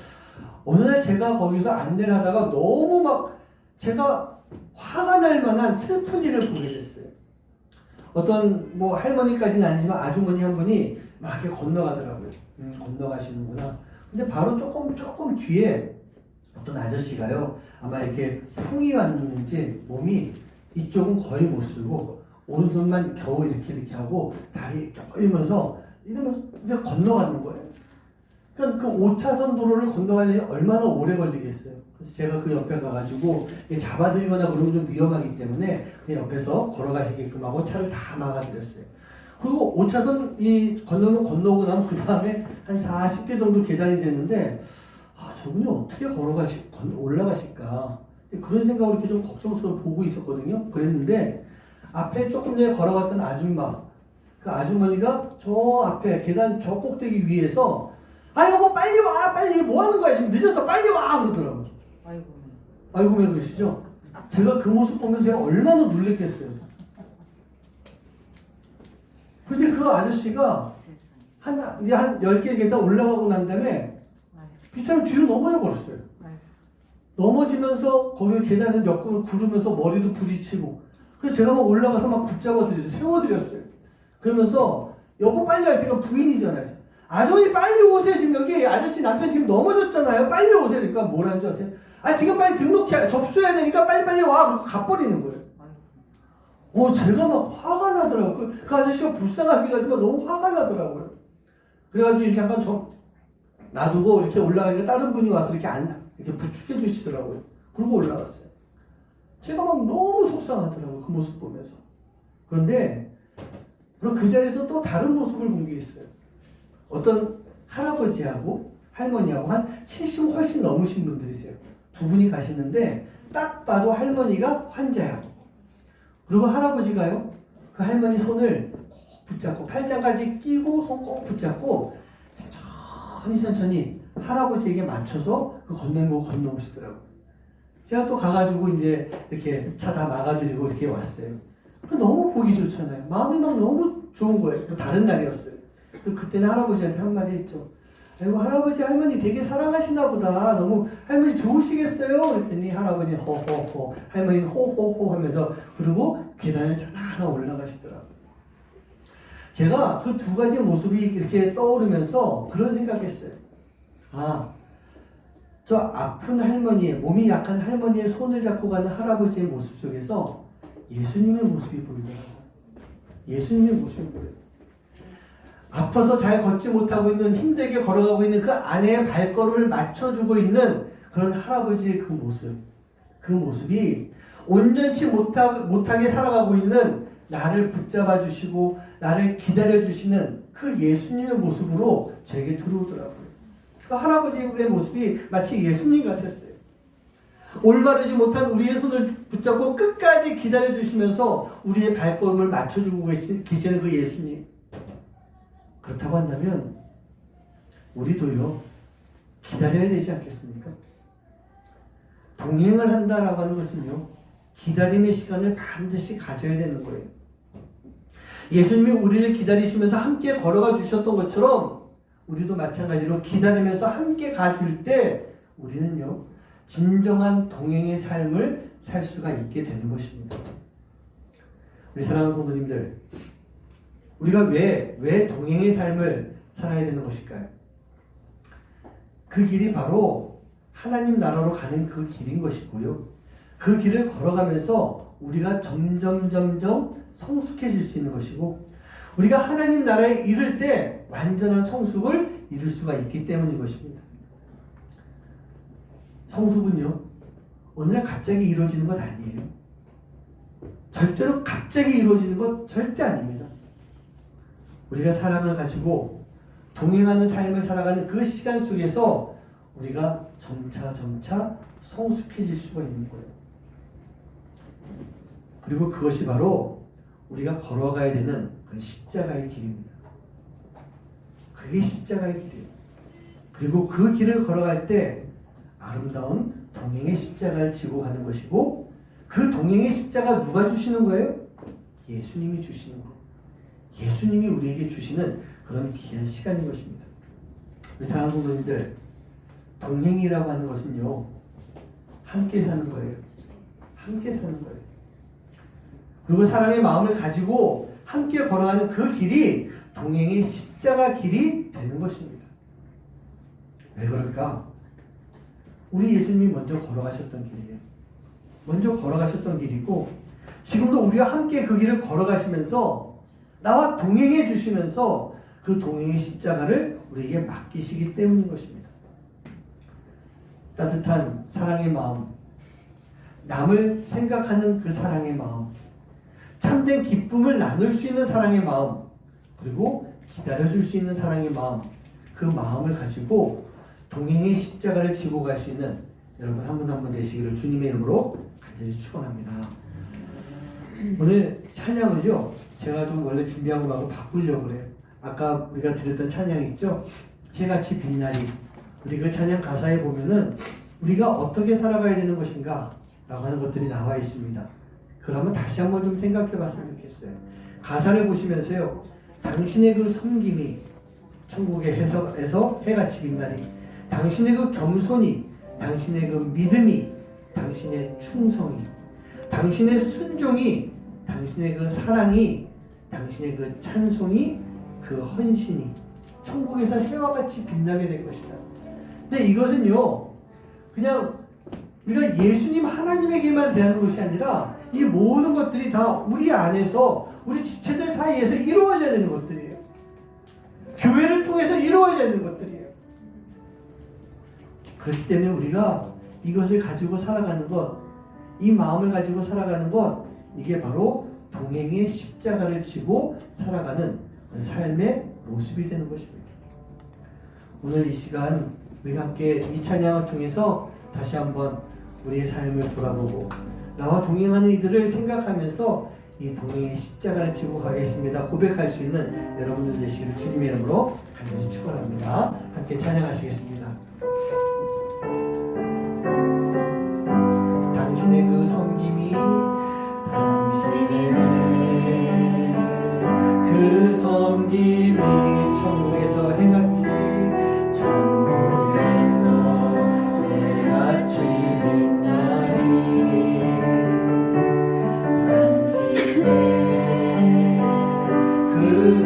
[SPEAKER 1] 어느 날 제가 거기서 안내를 하다가 너무 막 제가 화가 날 만한 슬픈 일을 보게 됐어요. 어떤 뭐 할머니까지는 아니지만 아주머니 한 분이 막 이렇게 건너가더라고요. 건너가시는구나. 근데 바로 조금 뒤에 어떤 아저씨가요, 아마 이렇게 풍이 왔는지 몸이 이쪽은 거의 못 쓰고 오른손만 겨우 이렇게 하고 다리 껴이면서 이러면서 이제 건너가는 거예요. 그러니까 그 5차선 도로를 건너가려면 얼마나 오래 걸리겠어요. 그래서 제가 그 옆에 가가지고 잡아들이거나 그러면 좀 위험하기 때문에 그 옆에서 걸어가시게끔 하고 차를 다 막아드렸어요. 그리고 5차선 이 건너면 건너고 나면 그 다음에 한 40개 정도 계단이 되는데, 저분이 어떻게 올라가실까? 그런 생각으로 이렇게 좀 걱정스러워 보고 있었거든요. 그랬는데 앞에 조금 전에 걸어갔던 아줌마, 그 아주머니가 저 앞에 계단 저 꼭대기 위에서 여보 빨리 와, 빨리 뭐 하는 거야, 지금 늦어서 빨리 와 그러더라고요. 아이고 왜 그러시죠? 제가 그 모습 보면서 제가 얼마나 놀랬겠어요. 근데 그 아저씨가 이제 한 10개 계단 올라가고 난 다음에 비타민 뒤로 넘어져 버렸어요. 넘어지면서 거기 계단을 몇 군을 구르면서 머리도 부딪히고, 그래서 제가 막 올라가서 막 붙잡아드렸어요. 세워드렸어요. 그러면서 여보 빨리 할 때가 부인이잖아요. 아주머니 빨리 오세요. 지금 여기 아저씨 남편 지금 넘어졌잖아요. 빨리 오세요. 그러니까 뭐라는 줄 아세요? 지금 빨리 접수해야 되니까 빨리 와. 그러고 가버리는 거예요. 제가 막 화가 나더라고요. 그 아저씨가 불쌍하기도 하지만 너무 화가 나더라고요. 그래가지고 잠깐 놔두고 이렇게 올라가니까 다른 분이 와서 이렇게 부축해 주시더라고요. 그러고 올라갔어요. 제가 막 너무 속상하더라고요. 그 모습 보면서. 그런데 그 자리에서 또 다른 모습을 본 게 있어요. 어떤 할아버지하고 할머니하고 한 70 훨씬 넘으신 분들이세요. 두 분이 가시는데 딱 봐도 할머니가 환자야. 그리고 할아버지가요, 그 할머니 손을 꼭 붙잡고 팔짱까지 끼고 손 꼭 붙잡고 천천히 할아버지에게 맞춰서 그 건널목 건너오시더라고요. 제가 또 가가지고 이제 이렇게 차 다 막아드리고 이렇게 왔어요. 너무 보기 좋잖아요. 마음이 막 너무 좋은 거예요. 다른 날이었어요. 그래서 그때는 할아버지한테 한마디 했죠. 아이고 할아버지 할머니 되게 사랑하시나 보다. 너무 할머니 좋으시겠어요? 그랬더니 할아버지 호호호, 할머니 호호호 하면서 그리고 계단을 하나 올라가시더라고요. 제가 그 두 가지 모습이 이렇게 떠오르면서 그런 생각했어요. 아, 저 아픈 할머니의, 몸이 약한 할머니의 손을 잡고 가는 할아버지의 모습 속에서 예수님의 모습이 보이더라고요. 예수님의 모습이 보여요. 아파서 잘 걷지 못하고 있는, 힘들게 걸어가고 있는 그 아내의 발걸음을 맞춰주고 있는 그런 할아버지의 그 모습, 그 모습이 온전치 못하게 살아가고 있는 나를 붙잡아 주시고 나를 기다려 주시는 그 예수님의 모습으로 제게 들어오더라고요. 그 할아버지의 모습이 마치 예수님 같았어요. 올바르지 못한 우리의 손을 붙잡고 끝까지 기다려 주시면서 우리의 발걸음을 맞춰주고 계시는 그 예수님. 그렇다고 한다면 우리도요, 기다려야 되지 않겠습니까? 동행을 한다라고 하는 것은요, 기다림의 시간을 반드시 가져야 되는 거예요. 예수님이 우리를 기다리시면서 함께 걸어가 주셨던 것처럼 우리도 마찬가지로 기다리면서 함께 가줄 때 우리는요, 진정한 동행의 삶을 살 수가 있게 되는 것입니다. 우리 사랑하는 성도님들, 우리가 왜 동행의 삶을 살아야 되는 것일까요? 그 길이 바로 하나님 나라로 가는 그 길인 것이고요. 그 길을 걸어가면서 우리가 점점 성숙해질 수 있는 것이고, 우리가 하나님 나라에 이를 때 완전한 성숙을 이룰 수가 있기 때문인 것입니다. 성숙은요, 어느 날 갑자기 이루어지는 것 아니에요. 절대로 갑자기 이루어지는 것 절대 아닙니다. 우리가 사랑을 가지고 동행하는 삶을 살아가는 그 시간 속에서 우리가 점차 성숙해질 수가 있는 거예요. 그리고 그것이 바로 우리가 걸어가야 되는 그 십자가의 길입니다. 그게 십자가의 길이에요. 그리고 그 길을 걸어갈 때 아름다운 동행의 십자가를 지고 가는 것이고, 그 동행의 십자가 누가 주시는 거예요? 예수님이 주시는 거예요. 예수님이 우리에게 주시는 그런 귀한 시간인 것입니다. 우리 사랑하는 성도님들, 동행이라고 하는 것은요, 함께 사는 거예요. 함께 사는 거예요. 그리고 사랑의 마음을 가지고 함께 걸어가는 그 길이 동행의 십자가 길이 되는 것입니다. 왜 그럴까? 우리 예수님이 먼저 걸어가셨던 길이에요. 먼저 걸어가셨던 길이고, 지금도 우리와 함께 그 길을 걸어가시면서 나와 동행해 주시면서 그 동행의 십자가를 우리에게 맡기시기 때문인 것입니다. 따뜻한 사랑의 마음, 남을 생각하는 그 사랑의 마음, 참된 기쁨을 나눌 수 있는 사랑의 마음, 그리고 기다려줄 수 있는 사랑의 마음, 그 마음을 가지고 동행의 십자가를 지고 갈 수 있는 여러분 한 분 한 분 되시기를 주님의 이름으로 간절히 축원합니다. 오늘 찬양을요, 제가 좀 원래 준비한 거하고 바꾸려고 그래요. 아까 우리가 드렸던 찬양 있죠? 해같이 빛나리. 우리 그 찬양 가사에 보면은 우리가 어떻게 살아가야 되는 것인가 라고 하는 것들이 나와 있습니다. 그러면 다시 한번 좀 생각해 봤으면 좋겠어요. 가사를 보시면서요, 당신의 그 섬김이 천국에서 해같이 빛나리, 당신의 그 겸손이, 당신의 그 믿음이, 당신의 충성이, 당신의 순종이, 당신의 그 사랑이, 당신의 그 찬송이, 그 헌신이 천국에서 해와 같이 빛나게 될 것이다. 근데 이것은요, 그냥 우리가 예수님 하나님에게만 대하는 것이 아니라 이 모든 것들이 다 우리 안에서, 우리 지체들 사이에서 이루어져야 되는 것들이에요. 교회를 통해서 이루어져야 되는 것들이에요. 그렇기 때문에 우리가 이것을 가지고 살아가는 것, 이 마음을 가지고 살아가는 것, 이게 바로 동행의 십자가를 지고 살아가는 삶의 모습이 되는 것입니다. 오늘 이 시간 우리가 함께 이 찬양을 통해서 다시 한번 우리의 삶을 돌아보고 나와 동행하는 이들을 생각하면서 이 동행의 십자가를 지고 가겠습니다 고백할 수 있는 여러분들 되시기를 주님의 이름으로 간절히 축원합니다. 함께 찬양하시겠습니다. 당신의 그 섬김이, 당신의 그 섬김이 천국에서 해같이, 천국에서 해같이 빛나리, 당신의 그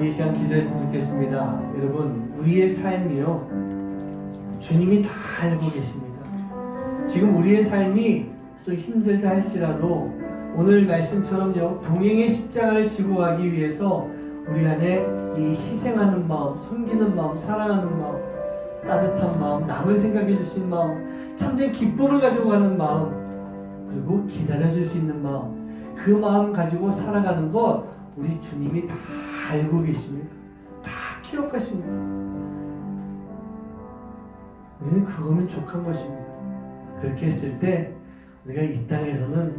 [SPEAKER 1] 우리 이 시간 기도했으면 좋겠습니다. 여러분, 우리의 삶이요, 주님이 다 알고 계십니다. 지금 우리의 삶이 좀 힘들다 할지라도 오늘 말씀처럼요, 동행의 십자가를 지고 가기 위해서 우리 안에 이 희생하는 마음, 섬기는 마음, 사랑하는 마음, 따뜻한 마음, 남을 생각해 주신 마음, 참된 기쁨을 가지고 가는 마음, 그리고 기다려줄 수 있는 마음, 그 마음 가지고 살아가는 것 우리 주님이 다 알고 계십니다. 다 기억하십니다. 우리는 그거면 족한 것입니다. 그렇게 했을 때 우리가 이 땅에서는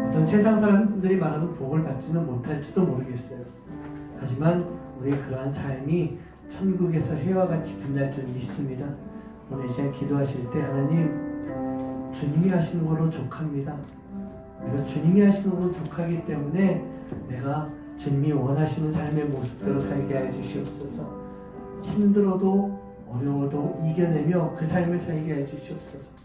[SPEAKER 1] 어떤 세상 사람들이 말하는 복을 받지는 못할지도 모르겠어요. 하지만 우리의 그러한 삶이 천국에서 해와 같이 빛날 줄 믿습니다. 오늘 이 시간 기도하실 때 하나님, 주님이 하시는 거로 족합니다. 내가 주님이 하시는 거로 족하기 때문에 내가 주님이 원하시는 삶의 모습대로 살게 해 주시옵소서. 힘들어도 어려워도 이겨내며 그 삶을 살게 해 주시옵소서.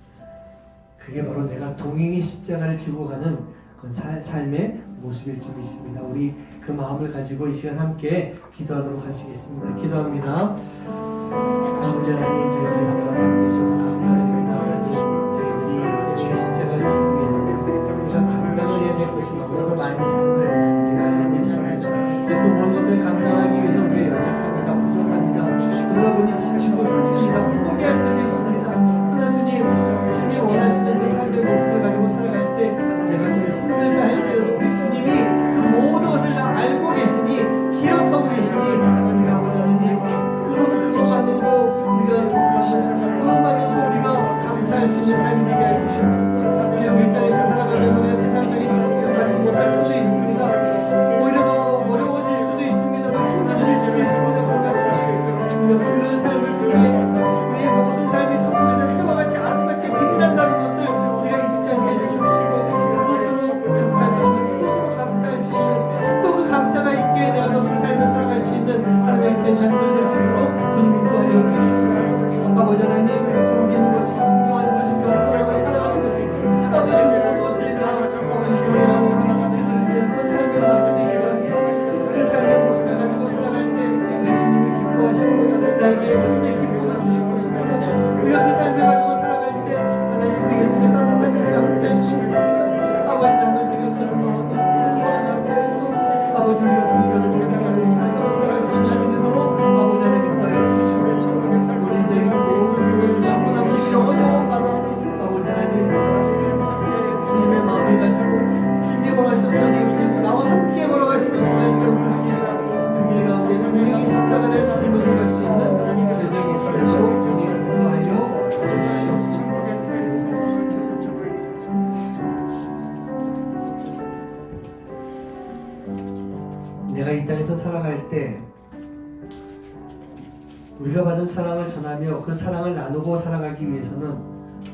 [SPEAKER 1] 그게 바로 내가 동행의 십자가를 지고 가는 그 삶의 모습일 줄 믿습니다. 우리 그 마음을 가지고 이 시간 함께 기도하도록 하시겠습니다. 기도합니다. 아버지 하나님, 저희들이 한번 함께 주셔서 감사드립니다. 하나님, 저희들이 동행의 십자가를 지고 위해서 우리가 감당을 해야 될 것이 너무나도 많이 있음을 우리가 알고 있습니다. 그 모든 것들을 감당하기 위해서 우리가 연약합니다. 부족합니다. 그러다 보니 지치고 힘듭니다. 포기할 때도 있습니다. 그러나 주님이 원하시는 그 삶의 모습을 가지고 살아갈 때 내가 지금 힘들다 할지라도 우리 주님이 그 모든 것을 다 알고 계시니, 기억하고 계시니, 우리가 하나님 그것만으로도 우리가 감사할 수 있는 삶이 되게 해주시옵소서. 비록 이 땅에서 살아가면서 우리가 세상적인 축복을 받지 못할 수도 있습니다. 오히려 더 어려워질 수도 있습니다. 더 힘들어질 수도 있습니다. 그 삶을 통해 우리의 모든 삶이 천국에서 해와 같이 아름답게 빛난다는 것을 우리가 잊지 않게 해주시옵시고, 그것으로 족할 수 있는, 그것으로 감사할 수 있는, 또 그 감사가 있게 내가 더 그 삶을 살아갈 수 있는 하나님의 괜찮은 것이 될 수 있도록 주님 인도하여 주시옵소서. 아버지 하나님, 섬기는 것이, 순종하는 것이, 겸손하고 살아가는 것이 아버지 모든 것들이 다 아버지 교회하는 우리 지체들을 위한 그 삶의 모습이 되게 하옵소서. 그 삶의 모습을 가지고 살아갈 때 우리 주님이 기뻐하시고 나에게 참된 기쁨을 주실 것입니다. 우리가 그 삶을 가지고 살아갈 때 하나님 그 예수님의 따뜻한 자리가 함께 해주시옵소서. 아버지 나를 생각하는 마음이 사랑을 함께 해서 아버지 우리가 주님과 살아갈 수 있는 삶이 되도록 아버지 하나님 인도하여 주시옵소서. 우리 이제 모든 소리를 잡고 남기기 영원히 받아 아버지 하나님 주님의 마음을 가지고 주님이 걸어가셨던 이 길에서 나와 함께 걸어가시는 동행했던 그 길 가운데 동행의 십자가를 짊어져 갈 수 있는 하나님의 제자가 되도록 주님 인도하여 주시옵소서. 내가 이 땅에서 살아갈 때 우리가 받은 사랑을 전하며 그 사랑을 나누고 살아가기 위해서는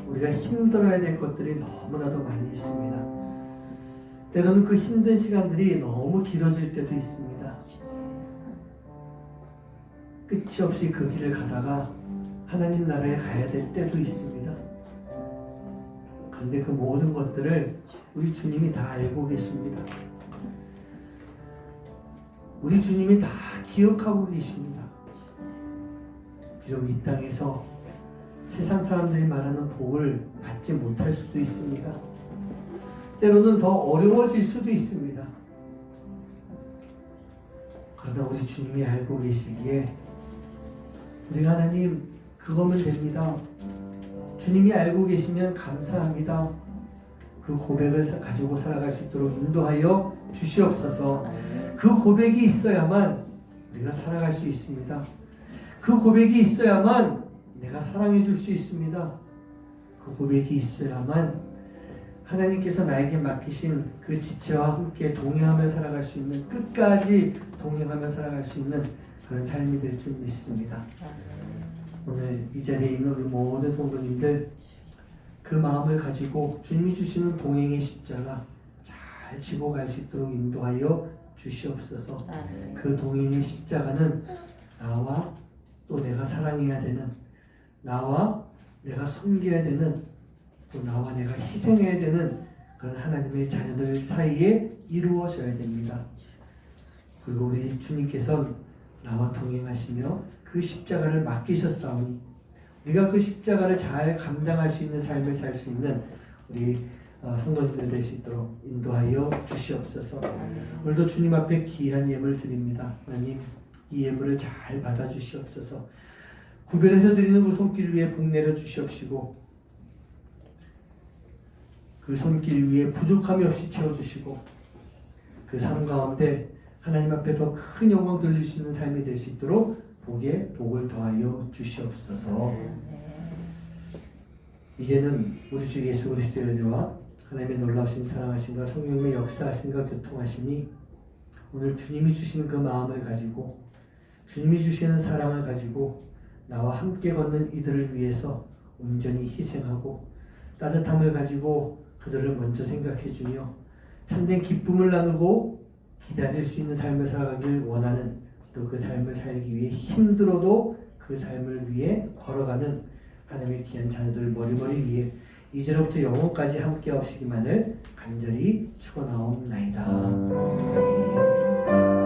[SPEAKER 1] 우리가 힘들어야 될 것들이 너무나도 많이 있습니다. 때로는 그 힘든 시간들이 너무 길어질 때도 있습니다. 끝이 없이 그 길을 가다가 하나님 나라에 가야 될 때도 있습니다. 그런데 그 모든 것들을 우리 주님이 다 알고 계십니다. 우리 주님이 다 기억하고 계십니다. 비록 이 땅에서 세상 사람들이 말하는 복을 받지 못할 수도 있습니다. 때로는 더 어려워질 수도 있습니다. 그러나 우리 주님이 알고 계시기에 우리가 하나님 그거면 됩니다. 주님이 알고 계시면 감사합니다. 그 고백을 가지고 살아갈 수 있도록 인도하여 주시옵소서. 그 고백이 있어야만 우리가 살아갈 수 있습니다. 그 고백이 있어야만 내가 사랑해 줄 수 있습니다. 그 고백이 있어야만 하나님께서 나에게 맡기신 그 지체와 함께 동행하며 살아갈 수 있는, 끝까지 동행하며 살아갈 수 있는 그런 삶이 될 줄 믿습니다. 오늘 이 자리에 있는 우리 모든 성도님들 그 마음을 가지고 주님이 주시는 동행의 십자가 잘 지고 갈 수 있도록 인도하여 주시옵소서. 그 동행의 십자가는 나와 또 내가 사랑해야 되는, 나와 내가 섬겨야 되는, 또 나와 내가 희생해야 되는 그런 하나님의 자녀들 사이에 이루어져야 됩니다. 그리고 우리 주님께서는 나와 동행하시며 그 십자가를 맡기셨사오니 우리가 그 십자가를 잘 감당할 수 있는 삶을 살 수 있는 우리 성도님들 될 수 있도록 인도하여 주시옵소서. 오늘도 주님 앞에 귀한 예물 드립니다. 하나님, 이 예물을 잘 받아 주시옵소서. 구별해서 드리는 그 손길 위에 복 내려 주시옵시고 그 손길 위에 부족함이 없이 채워주시고 그 삶 가운데 하나님 앞에 더 큰 영광 돌릴 수 있는 삶이 될 수 있도록 복에 복을 더하여 주시옵소서. 이제는 우리 주 예수 그리스도의 은혜와 하나님의 놀라우신 사랑하심과 성령의 역사하심과 교통하심이 오늘 주님이 주시는 그 마음을 가지고 주님이 주시는 사랑을 가지고 나와 함께 걷는 이들을 위해서 온전히 희생하고 따뜻함을 가지고 그들을 먼저 생각해 주며 참된 기쁨을 나누고 기다릴 수 있는 삶을 살아가길 원하는 또 그 삶을 살기 위해 힘들어도 그 삶을 위해 걸어가는 하나님의 귀한 자녀들 머리머리 위에 이제로부터 영원까지 함께 하시기만을 간절히 축원하옵나이다. 아멘.